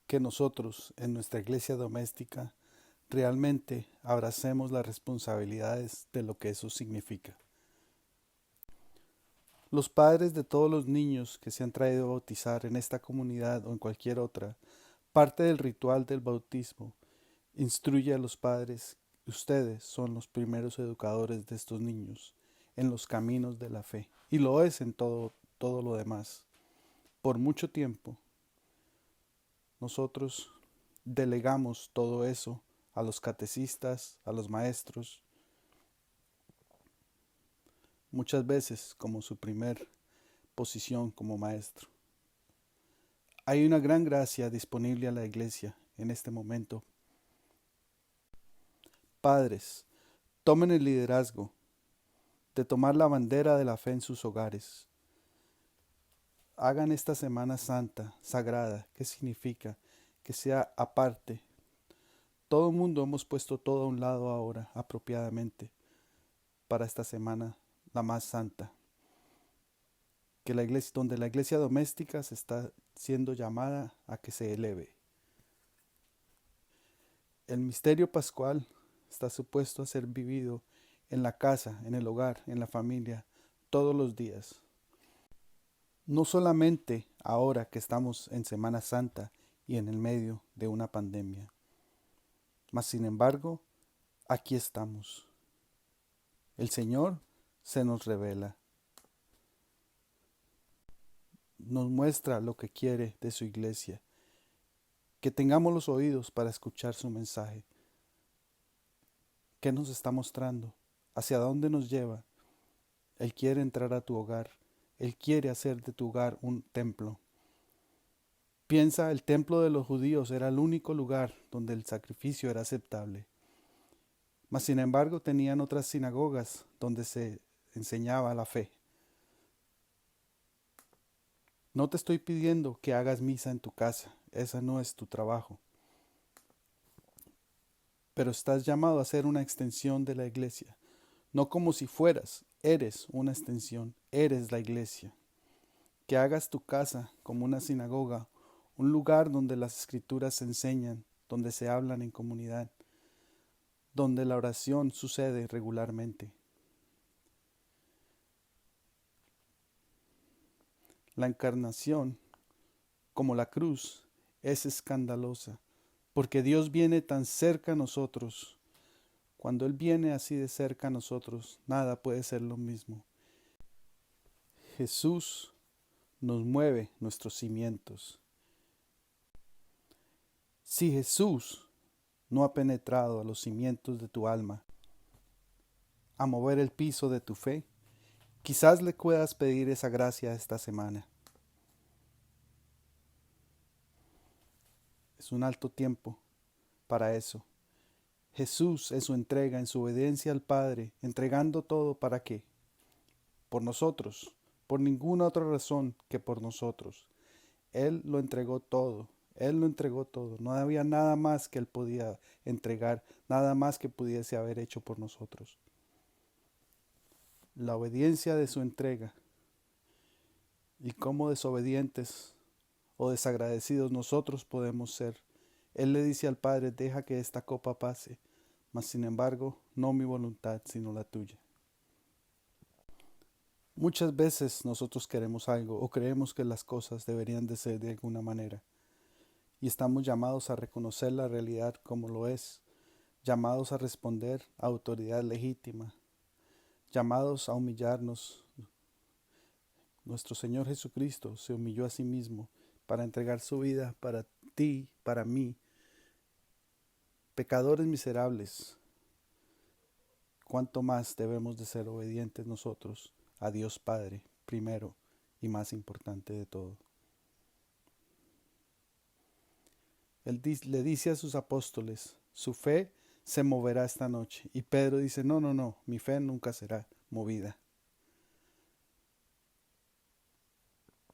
S3: que nosotros en nuestra iglesia doméstica realmente abracemos las responsabilidades de lo que eso significa. Los padres de todos los niños que se han traído a bautizar en esta comunidad o en cualquier otra, parte del ritual del bautismo, instruye a los padres: ustedes son los primeros educadores de estos niños en los caminos de la fe, y lo es en todo lo demás. Por mucho tiempo, nosotros delegamos todo eso a los catecistas, a los maestros, muchas veces como su primer posición como maestro. Hay una gran gracia disponible a la iglesia en este momento. Padres, tomen el liderazgo de tomar la bandera de la fe en sus hogares. Hagan esta Semana Santa, sagrada, ¿qué significa? Que sea aparte. Todo el mundo hemos puesto todo a un lado ahora, apropiadamente, para esta semana, la más santa. Que la iglesia, donde la iglesia doméstica se está siendo llamada a que se eleve. El misterio pascual está supuesto a ser vivido en la casa, en el hogar, en la familia, todos los días. No solamente ahora que estamos en Semana Santa y en el medio de una pandemia, mas sin embargo, aquí estamos. El Señor se nos revela, nos muestra lo que quiere de su iglesia, que tengamos los oídos para escuchar su mensaje. ¿Qué nos está mostrando? ¿Hacia dónde nos lleva? Él quiere entrar a tu hogar. Él quiere hacer de tu hogar un templo. Piensa, el templo de los judíos era el único lugar donde el sacrificio era aceptable. Mas sin embargo tenían otras sinagogas donde se enseñaba la fe. No te estoy pidiendo que hagas misa en tu casa, ese no es tu trabajo. Pero estás llamado a ser una extensión de la iglesia, no como si fueras, eres una extensión, eres la iglesia. Que hagas tu casa como una sinagoga, un lugar donde las escrituras se enseñan, donde se hablan en comunidad, donde la oración sucede regularmente. La encarnación, como la cruz, es escandalosa, porque Dios viene tan cerca a nosotros. Cuando Él viene así de cerca a nosotros, nada puede ser lo mismo. Jesús nos mueve nuestros cimientos. Si Jesús no ha penetrado a los cimientos de tu alma, a mover el piso de tu fe, quizás le puedas pedir esa gracia esta semana. Es un alto tiempo para eso. Jesús en su entrega, en su obediencia al Padre, entregando todo, ¿para qué? Por nosotros, por ninguna otra razón que por nosotros. Él lo entregó todo, Él lo entregó todo. No había nada más que Él podía entregar, nada más que pudiese haber hecho por nosotros. La obediencia de su entrega y cómo desobedientes o desagradecidos nosotros podemos ser. Él le dice al Padre: deja que esta copa pase, mas sin embargo, no mi voluntad, sino la tuya. Muchas veces nosotros queremos algo o creemos que las cosas deberían de ser de alguna manera, y estamos llamados a reconocer la realidad como lo es, llamados a responder a autoridad legítima, llamados a humillarnos. Nuestro Señor Jesucristo se humilló a sí mismo para entregar su vida para ti, para mí, pecadores miserables. ¿Cuánto más debemos de ser obedientes nosotros a Dios Padre, primero y más importante de todo? Él le dice a sus apóstoles: su fe se moverá esta noche. Y Pedro dice: no, mi fe nunca será movida.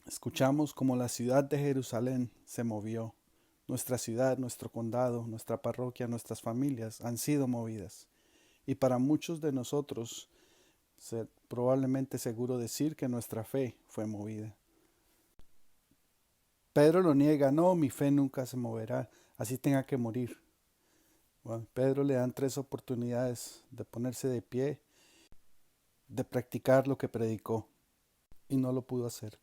S3: Escuchamos como la ciudad de Jerusalén se movió Nuestra ciudad, nuestro condado, nuestra parroquia, nuestras familias han sido movidas. Y para muchos de nosotros, probablemente seguro decir que nuestra fe fue movida. Pedro lo niega, no, mi fe nunca se moverá, así tenga que morir. Bueno, Pedro le dan 3 oportunidades de ponerse de pie, de practicar lo que predicó, y no lo pudo hacer.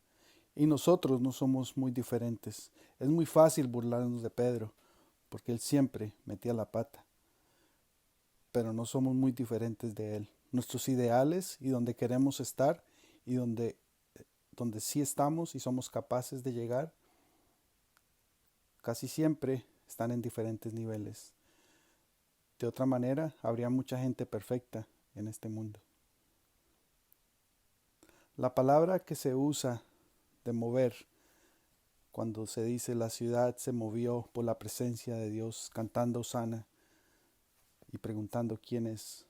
S3: Y nosotros no somos muy diferentes. Es muy fácil burlarnos de Pedro, porque él siempre metía la pata. Pero no somos muy diferentes de él. Nuestros ideales y donde queremos estar y donde sí estamos y somos capaces de llegar, casi siempre están en diferentes niveles. De otra manera, habría mucha gente perfecta en este mundo. La palabra que se usa de mover, cuando se dice la ciudad se movió por la presencia de Dios, cantando Hosana y preguntando quién es.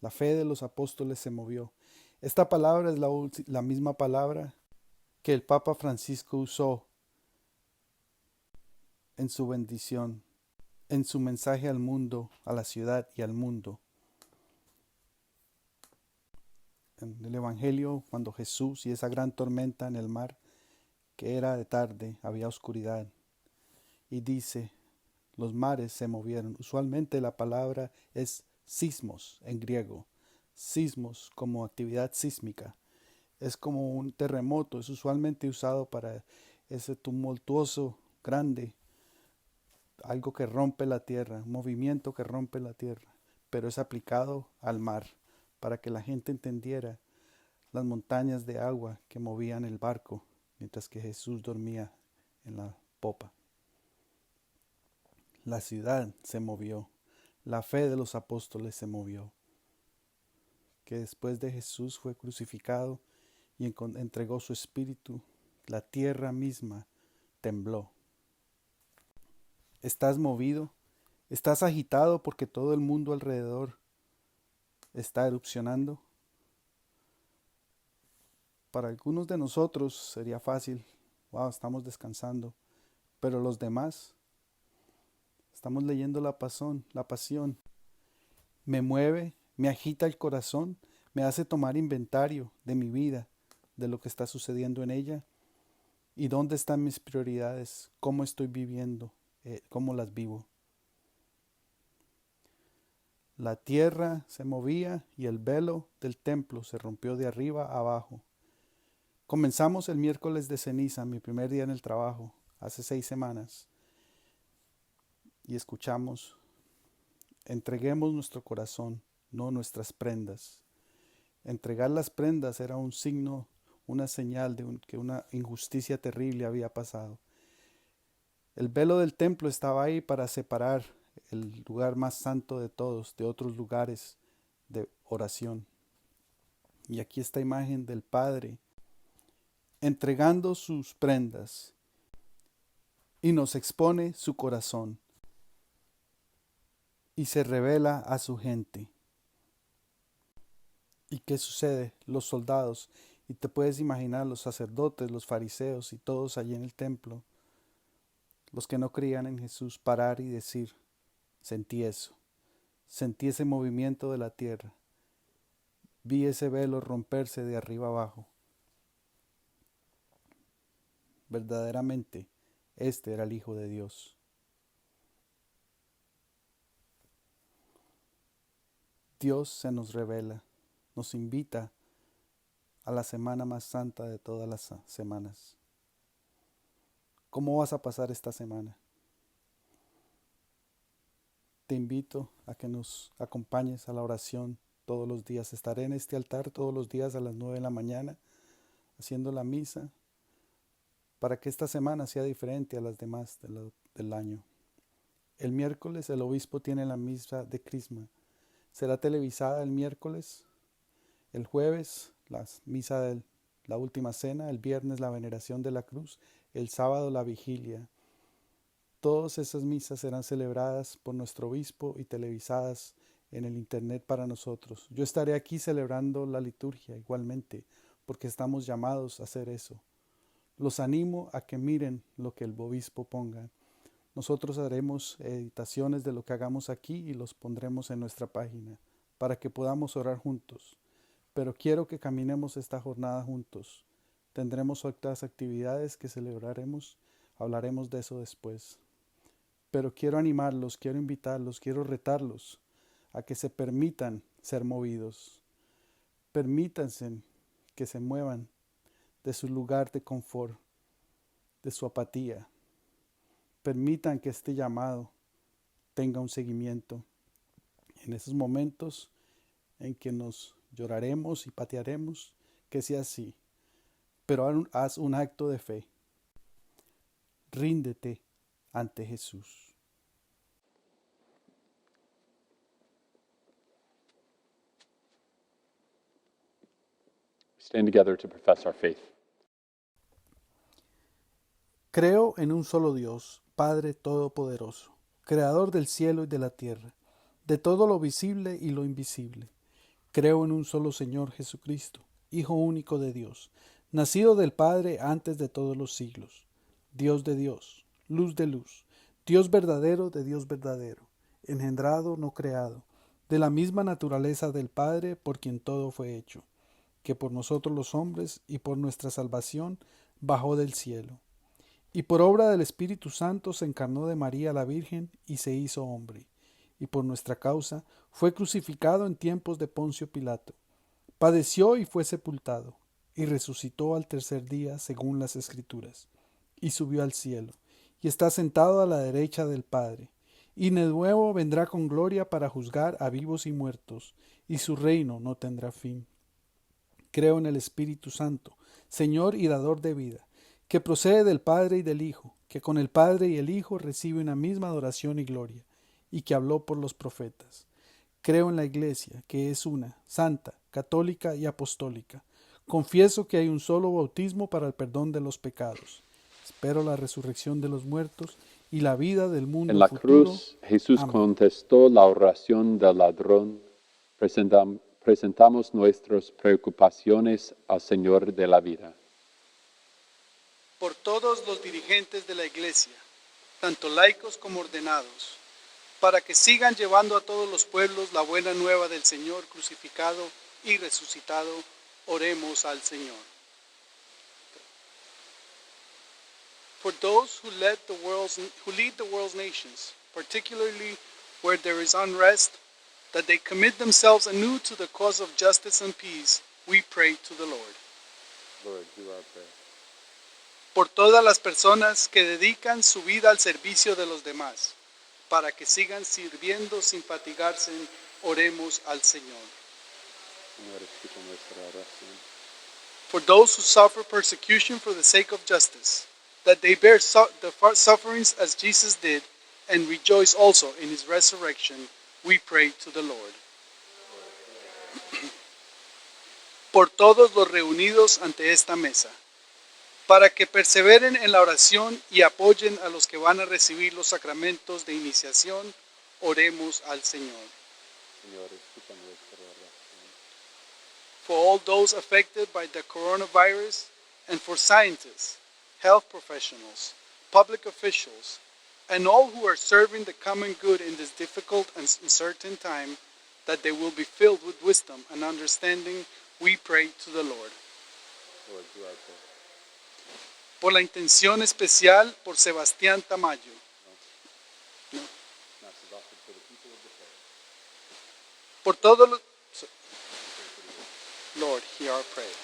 S3: La fe de los apóstoles se movió. Esta palabra es la misma palabra que el Papa Francisco usó en su bendición, en su mensaje al mundo, a la ciudad y al mundo. En el Evangelio, cuando Jesús y esa gran tormenta en el mar, que era de tarde, había oscuridad. Y dice, los mares se movieron. Usualmente la palabra es sismos en griego. Sismos como actividad sísmica. Es como un terremoto, es usualmente usado para ese tumultuoso, grande, algo que rompe la tierra, un movimiento que rompe la tierra, pero es aplicado al mar, para que la gente entendiera las montañas de agua que movían el barco, mientras que Jesús dormía en la popa. La ciudad se movió, la fe de los apóstoles se movió, que después de Jesús fue crucificado y entregó su espíritu, la tierra misma tembló. ¿Estás movido? ¿Estás agitado porque todo el mundo alrededor está erupcionando? Para algunos de nosotros sería fácil, wow, estamos descansando, pero los demás, estamos leyendo la pasión, me mueve, me agita el corazón, me hace tomar inventario de mi vida, de lo que está sucediendo en ella, y dónde están mis prioridades, cómo estoy viviendo, cómo las vivo. La tierra se movía y el velo del templo se rompió de arriba a abajo. Comenzamos el miércoles de ceniza, mi primer día en el trabajo, hace 6 semanas, y escuchamos, entreguemos nuestro corazón, no nuestras prendas. Entregar las prendas era un signo, una señal de que una injusticia terrible había pasado. El velo del templo estaba ahí para separar el lugar más santo de todos, de otros lugares de oración. Y aquí esta imagen del Padre entregando sus prendas y nos expone su corazón y se revela a su gente. ¿Y qué sucede? Los soldados, y te puedes imaginar los sacerdotes, los fariseos y todos allí en el templo, los que no creían en Jesús, parar y decir, sentí eso, sentí ese movimiento de la tierra, vi ese velo romperse de arriba abajo. Verdaderamente, este era el Hijo de Dios. Dios se nos revela, nos invita a la semana más santa de todas las semanas. ¿Cómo vas a pasar esta semana? Te invito a que nos acompañes a la oración todos los días. Estaré en este altar todos los días a las 9 de la mañana haciendo la misa para que esta semana sea diferente a las demás del año. El miércoles el obispo tiene la misa de Crisma. Será televisada el miércoles, el jueves la misa de la última cena, el viernes la veneración de la cruz, el sábado la vigilia. Todas esas misas serán celebradas por nuestro obispo y televisadas en el internet para nosotros. Yo estaré aquí celebrando la liturgia igualmente, porque estamos llamados a hacer eso. Los animo a que miren lo que el obispo ponga. Nosotros haremos editaciones de lo que hagamos aquí y los pondremos en nuestra página para que podamos orar juntos. Pero quiero que caminemos esta jornada juntos. Tendremos otras actividades que celebraremos, hablaremos de eso después. Pero quiero animarlos, quiero invitarlos, quiero retarlos a que se permitan ser movidos. Permítanse que se muevan de su lugar de confort, de su apatía. Permitan que este llamado tenga un seguimiento. En esos momentos en que nos lloraremos y patearemos, que sea así. Pero haz un acto de fe. Ríndete ante Jesús.
S1: Stand together to profess our faith.
S3: Creo en un solo Dios, Padre Todopoderoso, Creador del cielo y de la tierra, de todo lo visible y lo invisible. Creo en un solo Señor Jesucristo, Hijo único de Dios, nacido del Padre antes de todos los siglos, Dios de Dios, luz de luz, Dios verdadero de Dios verdadero, engendrado, no creado, de la misma naturaleza del Padre por quien todo fue hecho, que por nosotros los hombres y por nuestra salvación bajó del cielo. Y por obra del Espíritu Santo se encarnó de María la Virgen y se hizo hombre, y por nuestra causa fue crucificado en tiempos de Poncio Pilato. Padeció y fue sepultado, y resucitó al tercer día según las Escrituras, y subió al cielo, y está sentado a la derecha del Padre, y de nuevo vendrá con gloria para juzgar a vivos y muertos, y su reino no tendrá fin. Creo en el Espíritu Santo, Señor y dador de vida, que procede del Padre y del Hijo, que con el Padre y el Hijo recibe una misma adoración y gloria, y que habló por los profetas. Creo en la Iglesia, que es una, santa, católica y apostólica. Confieso que hay un solo bautismo para el perdón de los pecados. Espero la resurrección de los muertos y la vida del mundo
S6: En la
S3: futuro.
S6: cruz, Jesús
S3: Amén.
S6: contestó la oración del ladrón. Presentamos nuestras preocupaciones al Señor de la vida.
S3: Por todos los dirigentes de la Iglesia, tanto laicos como ordenados, para que sigan llevando a todos los pueblos la buena nueva del Señor crucificado y resucitado, oremos al Señor. For those who lead the world's nations, particularly where there is unrest, that they commit themselves anew to the cause of justice and peace, we pray to the Lord.
S6: Lord, hear our prayer.
S3: Por todas las personas que dedican su vida al servicio de los demás, para que sigan sirviendo sin fatigarse, oremos al Señor.
S6: Señor, escucha nuestra oración.
S3: For those who suffer persecution for the sake of justice, that they bear the sufferings as Jesus did, and rejoice also in his resurrection, we pray to the Lord. Por todos los reunidos ante esta mesa, para que perseveren en la oración y apoyen a los que van a recibir los sacramentos de iniciación, oremos al Señor.
S6: Señor, escucha nuestra oración.
S3: For all those affected by the coronavirus, and for scientists, health professionals, public officials, and all who are serving the common good in this difficult and uncertain time, that they will be filled with wisdom and understanding, we pray to the Lord.
S6: Lord, hear our prayer.
S3: Por la intención especial por Sebastián Tamayo.
S6: Mass is offered for the people of the parish.
S3: Por todos los... Lord, hear our prayer.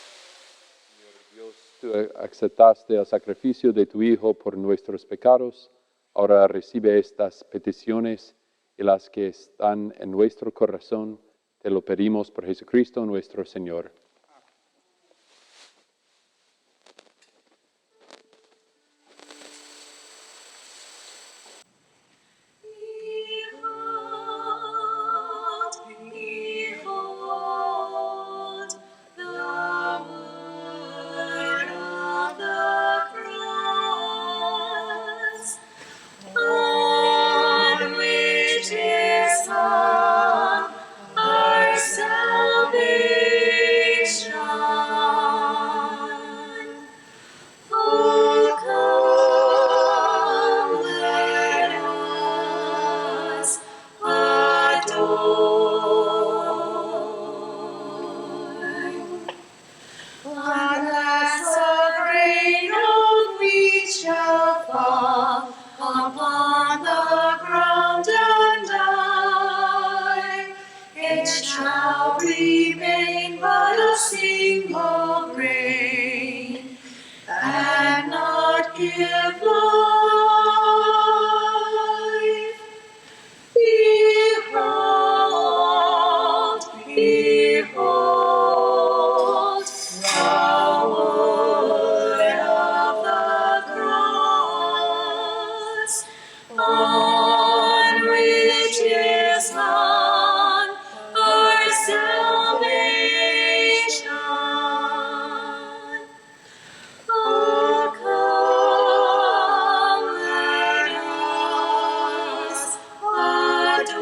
S6: Señor Dios, tú aceptaste el sacrificio de tu Hijo por nuestros pecados. Ahora recibe estas peticiones y las que están en nuestro corazón. Te lo pedimos por Jesucristo nuestro Señor.
S5: Behold, the word of the cross, on which is hung our salvation. on which is hung our salvation. Oh, come, let us adore.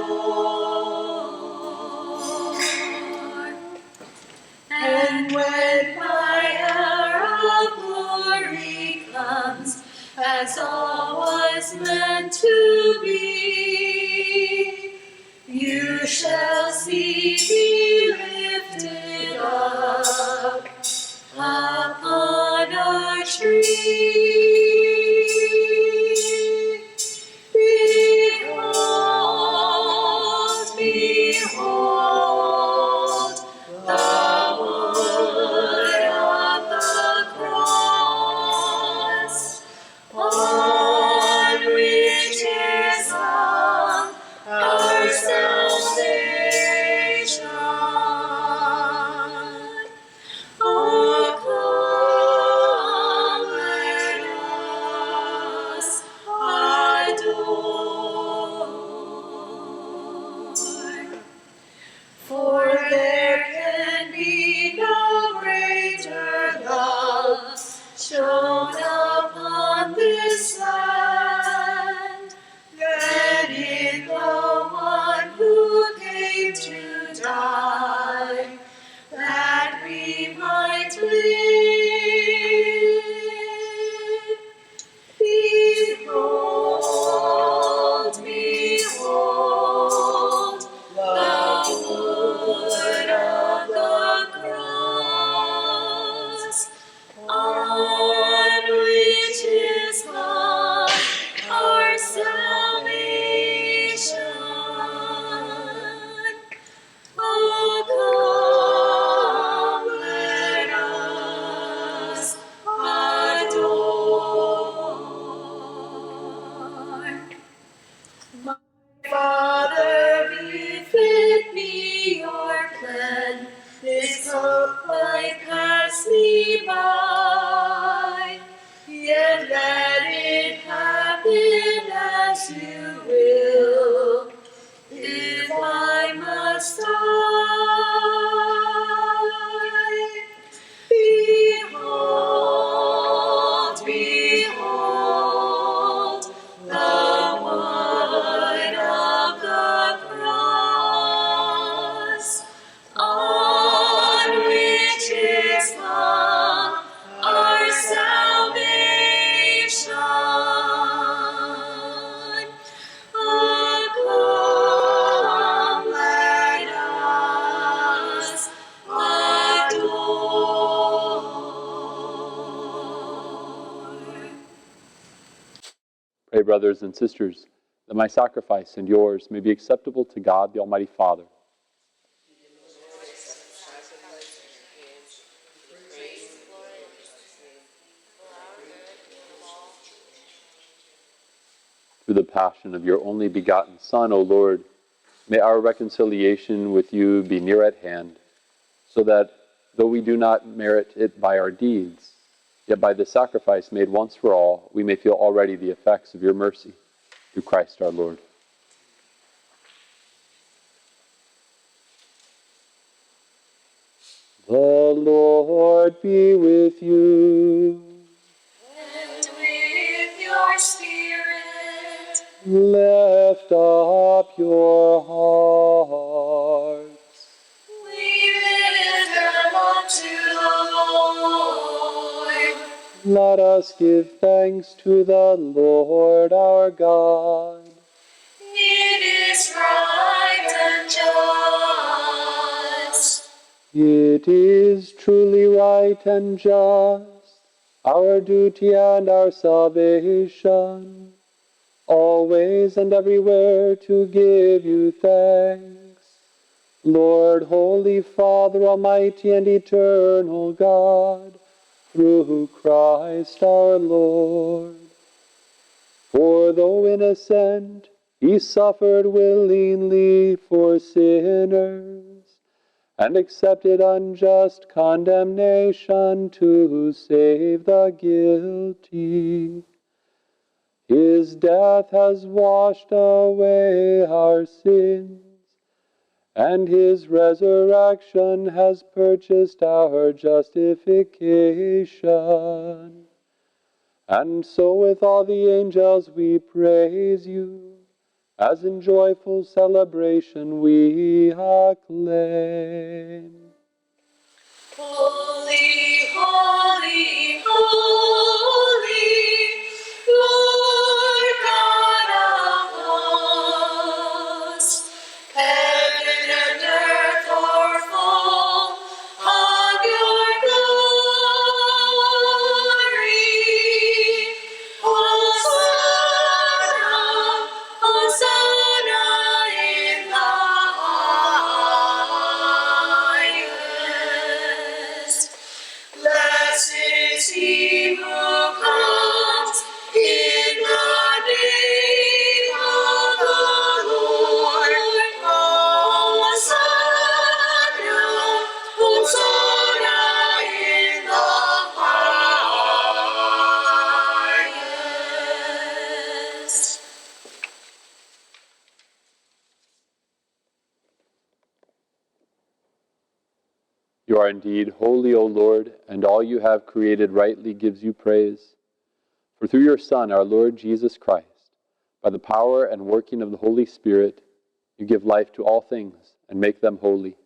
S5: And when my hour of glory comes, as all was meant to be, you shall see me lifted up upon a tree. Behold, behold, the wood of the cross, on which is hung our salvation. Oh, come, let us adore. For there can be no greater love shown upon this land than in the one who came to die, that we might live. Behold, behold, the wood of the cross, on which is hung our salvation. Oh, come, let us adore. My Father, befit me your plan. This cup might pass me by, yet let it happen as you will, if I must die. Behold, behold, the wood of the cross, on which is hung our salvation. Oh, come, let us adore.
S6: Pray, brothers and sisters, that my sacrifice and yours may be acceptable to God, the Almighty Father. Through the passion of your only begotten Son, O Lord, may our reconciliation with you be near at hand, so that, though we do not merit it by our deeds, yet by the sacrifice made once for all, we may feel already the effects of your mercy. Through Christ our Lord. The Lord be with you.
S5: And with your spirit,
S6: Lift up your hearts.
S5: we lift them up to the Lord.
S6: Let us give thanks to the Lord our God.
S5: It is right and just.
S6: It is truly right and just, our duty and our salvation, always and everywhere to give you thanks. Lord, Holy Father, Almighty and eternal God, through Christ our Lord. For though innocent, he suffered willingly for sinners, and accepted unjust condemnation to save the guilty. His death has washed away our sins, and his resurrection has purchased our justification. And so with all the angels we praise you, as in joyful celebration we acclaim.
S5: Holy, holy, holy, Lord God of hosts, heaven and earth are full of your glory. Hosanna, Hosanna in the highest. Blessed is he who comes in the name of the Lord. Hosanna, Hosanna in the highest.
S6: You are indeed holy, O Lord, and all you have created rightly gives you praise. For through your Son, our Lord Jesus Christ, by the power and working of the Holy Spirit, you give life to all things and make them holy.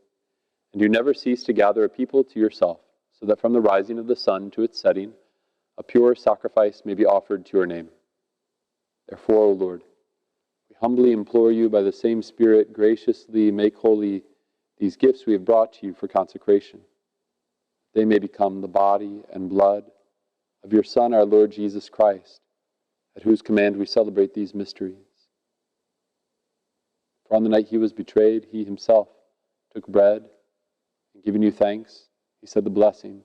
S6: And you never cease to gather a people to yourself, so that from the rising of the sun to its setting, a pure sacrifice may be offered to your name. Therefore, O Lord, we humbly implore you by the same Spirit graciously make holy these gifts we have brought to you for consecration. They may become the body and blood of your Son, our Lord Jesus Christ, at whose command we celebrate these mysteries. For on the night he was betrayed, he himself took bread, and giving you thanks, he said the blessing,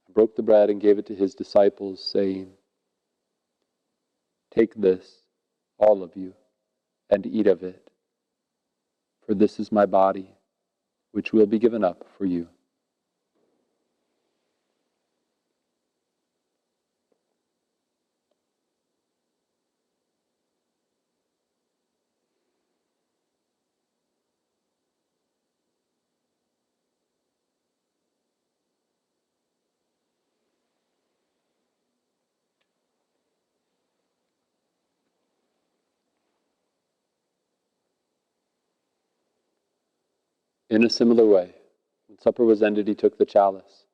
S6: and broke the bread and gave it to his disciples, saying, "Take this, all of you, and eat of it, for this is my body, which will be given up for you." In a similar way, when supper was ended, he took the chalice,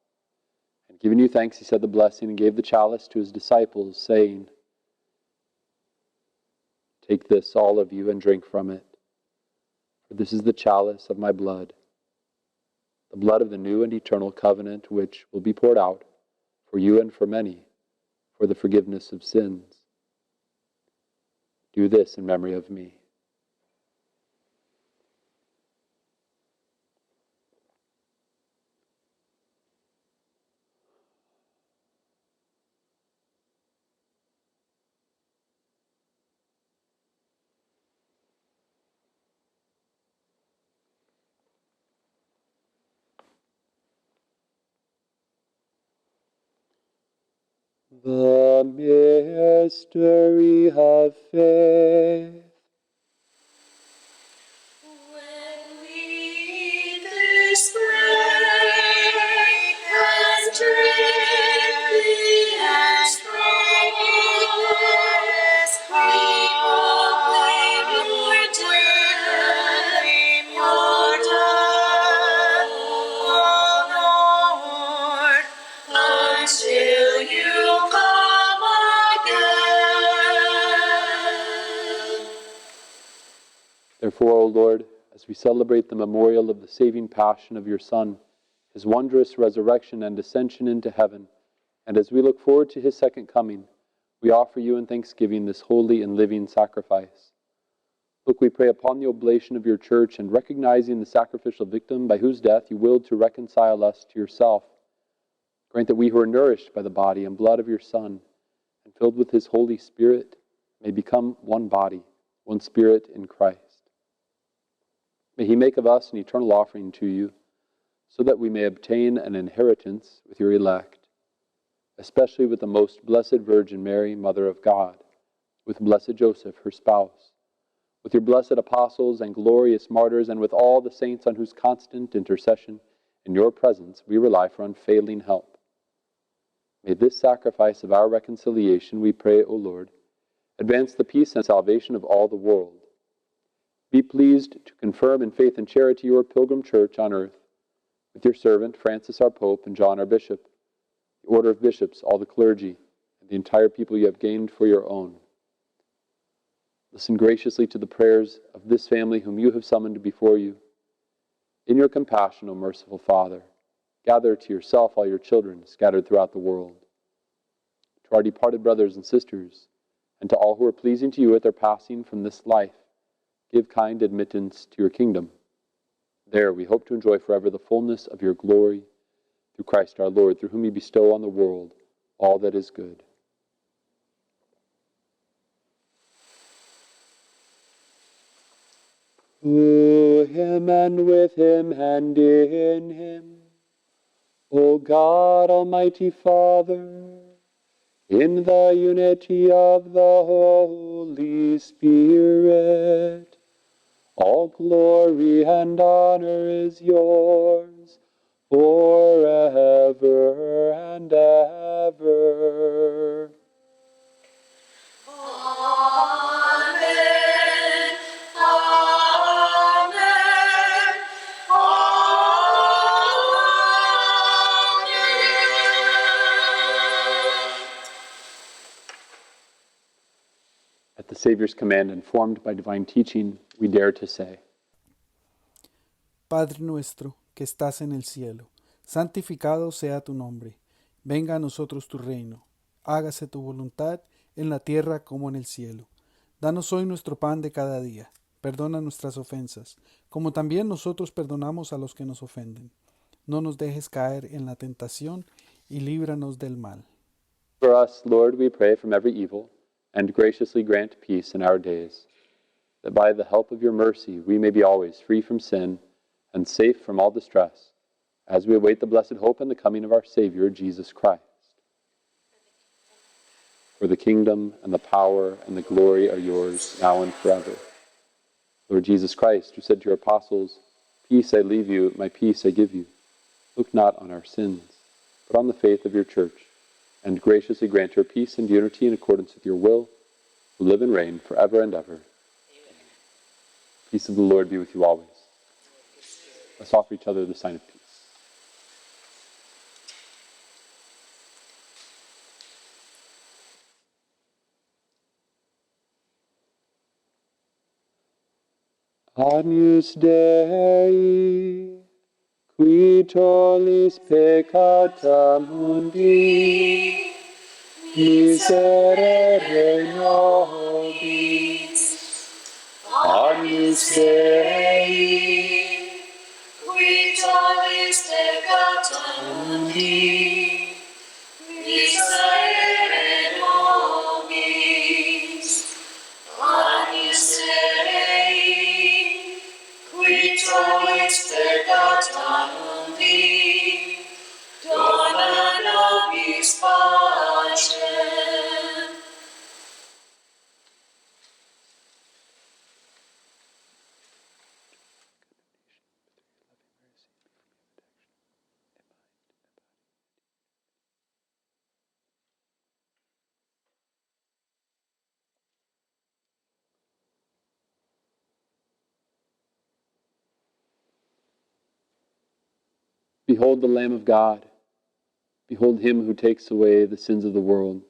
S6: and giving you thanks, he said the blessing and gave the chalice to his disciples, saying, "Take this, all of you, and drink from it, for this is the chalice of my blood, the blood of the new and eternal covenant, which will be poured out for you and for many for the forgiveness of sins. Do this in memory of me." The mystery of faith.
S5: When we eat this bread and drink this cup, we proclaim your death, O Lord, until you come again.
S6: Therefore, O Lord, as we celebrate the memorial of the saving passion of your Son, his wondrous resurrection and ascension into heaven, and as we look forward to his second coming, we offer you in thanksgiving this holy and living sacrifice. Look, we pray upon the oblation of your church, and recognizing the sacrificial victim by whose death you willed to reconcile us to yourself, grant that we who are nourished by the body and blood of your Son, and filled with his Holy Spirit, may become one body, one spirit in Christ. May he make of us an eternal offering to you, so that we may obtain an inheritance with your elect, especially with the most blessed Virgin Mary, Mother of God, with blessed Joseph, her spouse, with your blessed apostles and glorious martyrs, and with all the saints on whose constant intercession in your presence we rely for unfailing help. May this sacrifice of our reconciliation, we pray, O Lord, advance the peace and salvation of all the world. Be pleased to confirm in faith and charity your pilgrim church on earth, with your servant Francis our Pope and John our Bishop, the order of bishops, all the clergy, and the entire people you have gained for your own. Listen graciously to the prayers of this family whom you have summoned before you. In your compassion, O merciful Father, gather to yourself all your children scattered throughout the world. To our departed brothers and sisters, and to all who are pleasing to you at their passing from this life, give kind admittance to your kingdom. There we hope to enjoy forever the fullness of your glory, through Christ our Lord, through whom you bestow on the world all that is good. Through him and with him and in him, O God, Almighty Father, in the unity of the Holy Spirit, all glory and honor is yours forever and ever.
S5: Amen. Amen. Amen.
S6: At the Savior's command, informed by divine teaching, we dare to say,
S3: Padre nuestro que estás en el cielo, santificado sea tu nombre. Venga a nosotros tu reino. Hágase tu voluntad en la tierra como en el cielo. Danos hoy nuestro pan de cada día. Perdona nuestras ofensas, como también nosotros perdonamos a los que nos ofenden. No nos dejes caer en la tentación y líbranos del mal.
S6: For us, Lord, we pray from every evil, and graciously grant peace in our days, that by the help of your mercy we may be always free from sin and safe from all distress, as we await the blessed hope and the coming of our Savior, Jesus Christ. For the kingdom and the power and the glory are yours, now and forever. Lord Jesus Christ, who said to your apostles, "Peace I leave you, my peace I give you," look not on our sins, but on the faith of your church, and graciously grant her peace and unity in accordance with your will, who live and reign forever and ever. Amen. Peace of the Lord be with you always. Let's offer each other the sign of peace. Agnus Dei, qui tollis peccata mundi, miserere nobis. Agnus Dei,
S5: Qui tollis peccata mundi, miserere nobis. Agnus Dei, qui tollis peccata mundi, dona nobis pacem.
S6: Behold the Lamb of God. Behold him who takes away the sins of the world.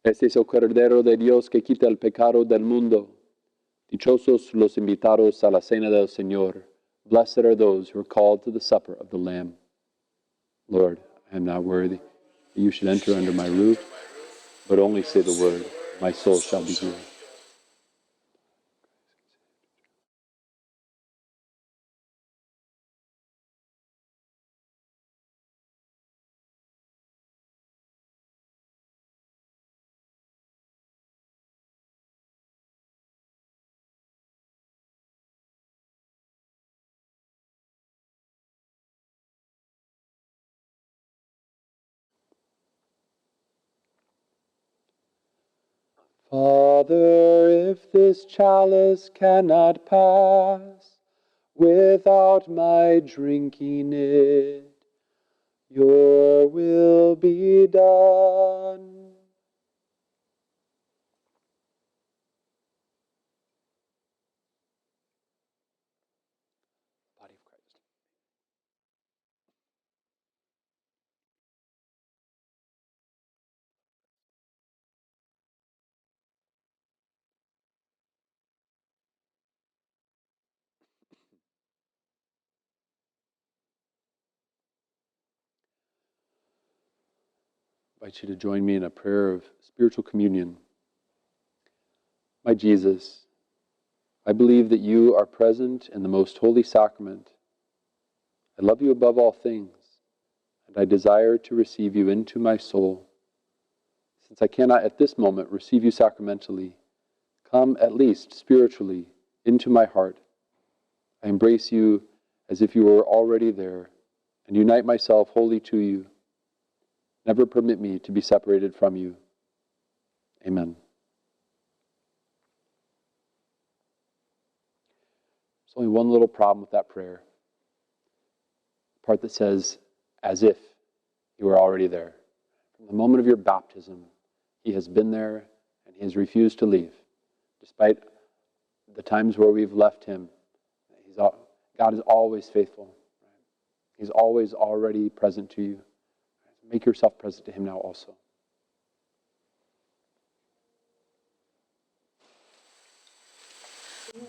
S6: Este es el Cordero de Dios que quita el pecado del mundo. Dichosos los invitados a la cena del Señor. Blessed are those who are called to the supper of the Lamb. Lord, I am not worthy that you should enter under my roof, but only say the word, my soul shall be healed. Father, if this chalice cannot pass without my drinking it, your will be done. Body of Christ. I invite you to join me in a prayer of spiritual communion. My Jesus, I believe that you are present in the most holy sacrament. I love you above all things, and I desire to receive you into my soul. Since I cannot at this moment receive you sacramentally, come at least spiritually into my heart. I embrace you as if you were already there, and unite myself wholly to you. Never permit me to be separated from you. Amen. There's only one little problem with that prayer. The part that says, as if you were already there. From the moment of your baptism, he has been there and he has refused to leave. Despite the times where we've left him, God is always faithful. He's always already present to you. Make yourself present to him now also.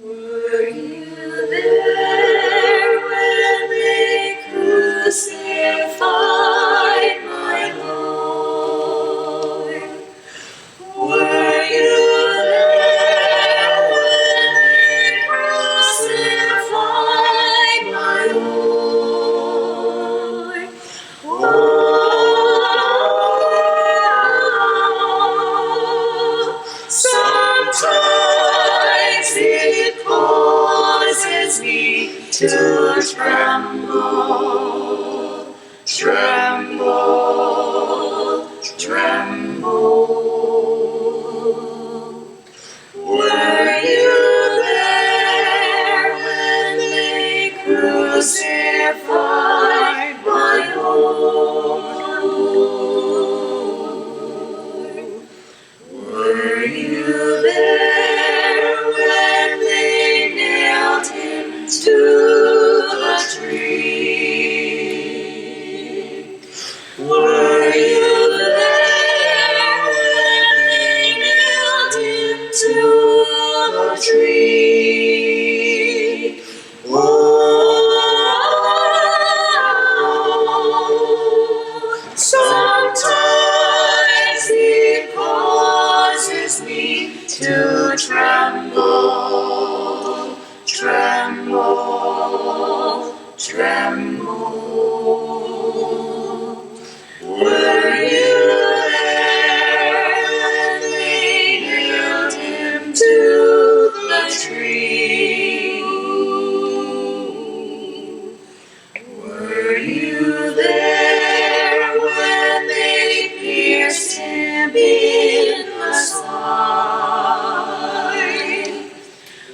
S5: Were you there when they crucified my Lord? Were you there when they crucified my Lord? Sometimes it causes me to tremble, tremble, tremble. Were you there when they crucified my Lord? Were you there when they nailed him to the tree? Were you there when they nailed him to the tree? Oh, sometimes it causes me to tremble, tremble, tremble. Were you there when they nailed him to the tree? Were you there when they pierced him in the side?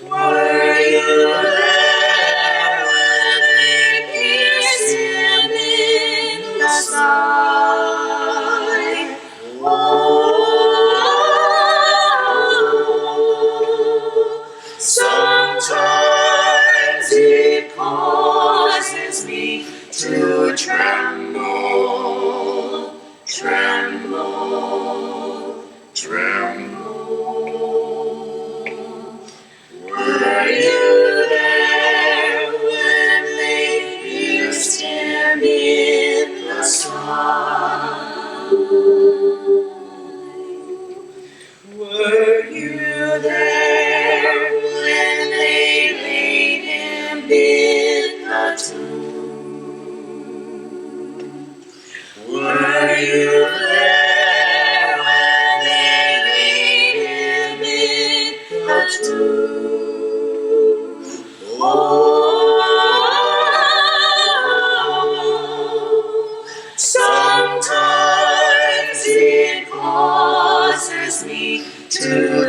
S5: Were you there when they pierced him in the side? Oh, sometimes it causes me to tremble, tremble, tremble. Were you there when they pierced him in the side? Were you there when they laid him in the tomb? Were you there when they laid him in the tomb? Oh, sometimes it causes me to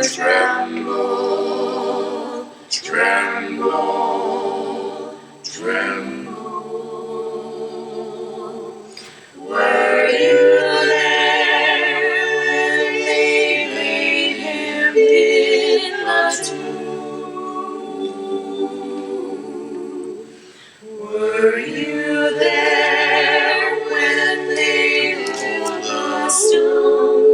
S5: Were you there when they rolled the stone?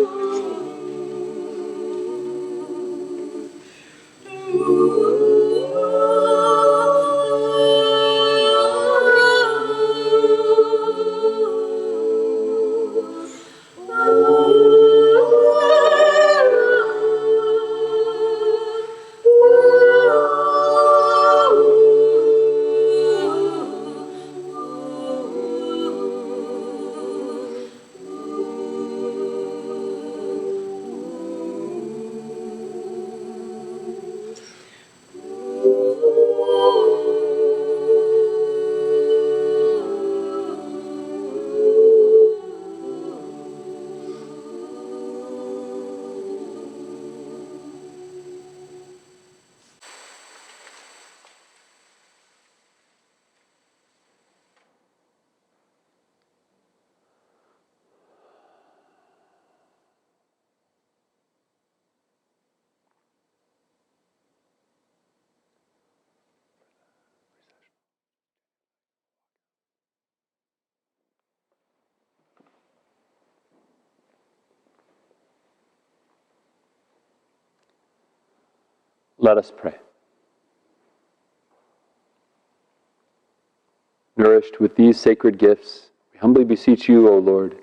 S6: Let us pray. Nourished with these sacred gifts, we humbly beseech you, O Lord,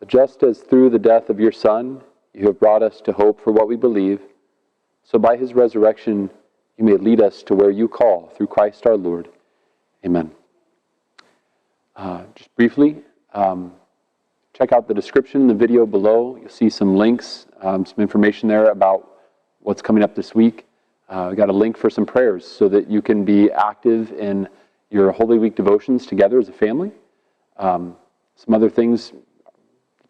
S6: that just as through the death of your Son you have brought us to hope for what we believe, so by his resurrection you may lead us to where you call through Christ our Lord. Amen. Just briefly, check out the description in the video below. You'll see some links, some information there about what's coming up this week. We got a link for some prayers so that you can be active in your Holy Week devotions together as a family. Some other things,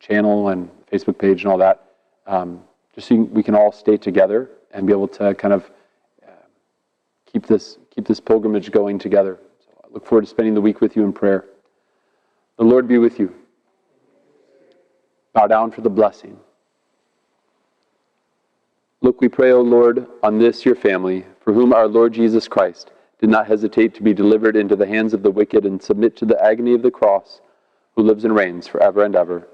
S6: channel and Facebook page and all that, just so we can all stay together and be able to kind of keep this pilgrimage going together. So I look forward to spending the week with you in prayer. The Lord be with you. Bow down for the blessing. Look, we pray, O Lord, on this your family, for whom our Lord Jesus Christ did not hesitate to be delivered into the hands of the wicked and submit to the agony of the cross, who lives and reigns forever and ever.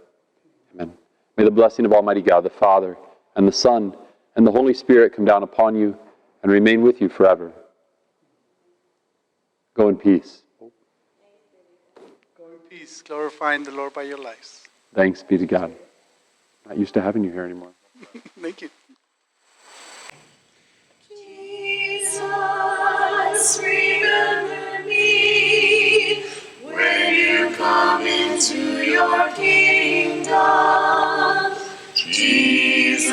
S6: Amen. May the blessing of Almighty God, the Father, and the Son, and the Holy Spirit come down upon you and remain with you forever. Go in peace.
S7: Go in peace, glorifying the Lord by your lives.
S6: Thanks be to God. Not used to having you here anymore.
S7: Thank you.
S5: Jesus, remember me when you come into your kingdom. Jesus,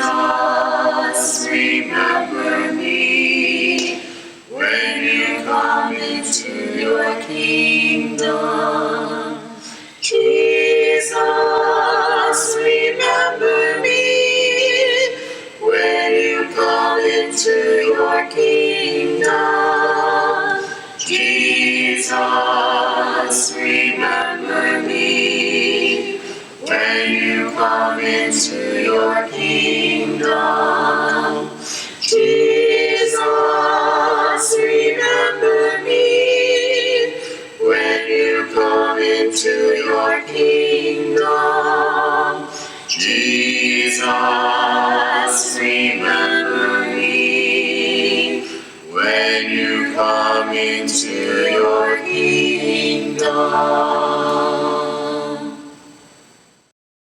S5: remember me when you come into your kingdom. Jesus, remember me when you come into your kingdom. Jesus, remember me when you come into your kingdom. Jesus, remember me when you come into your kingdom. Jesus, remember me when you come into your kingdom.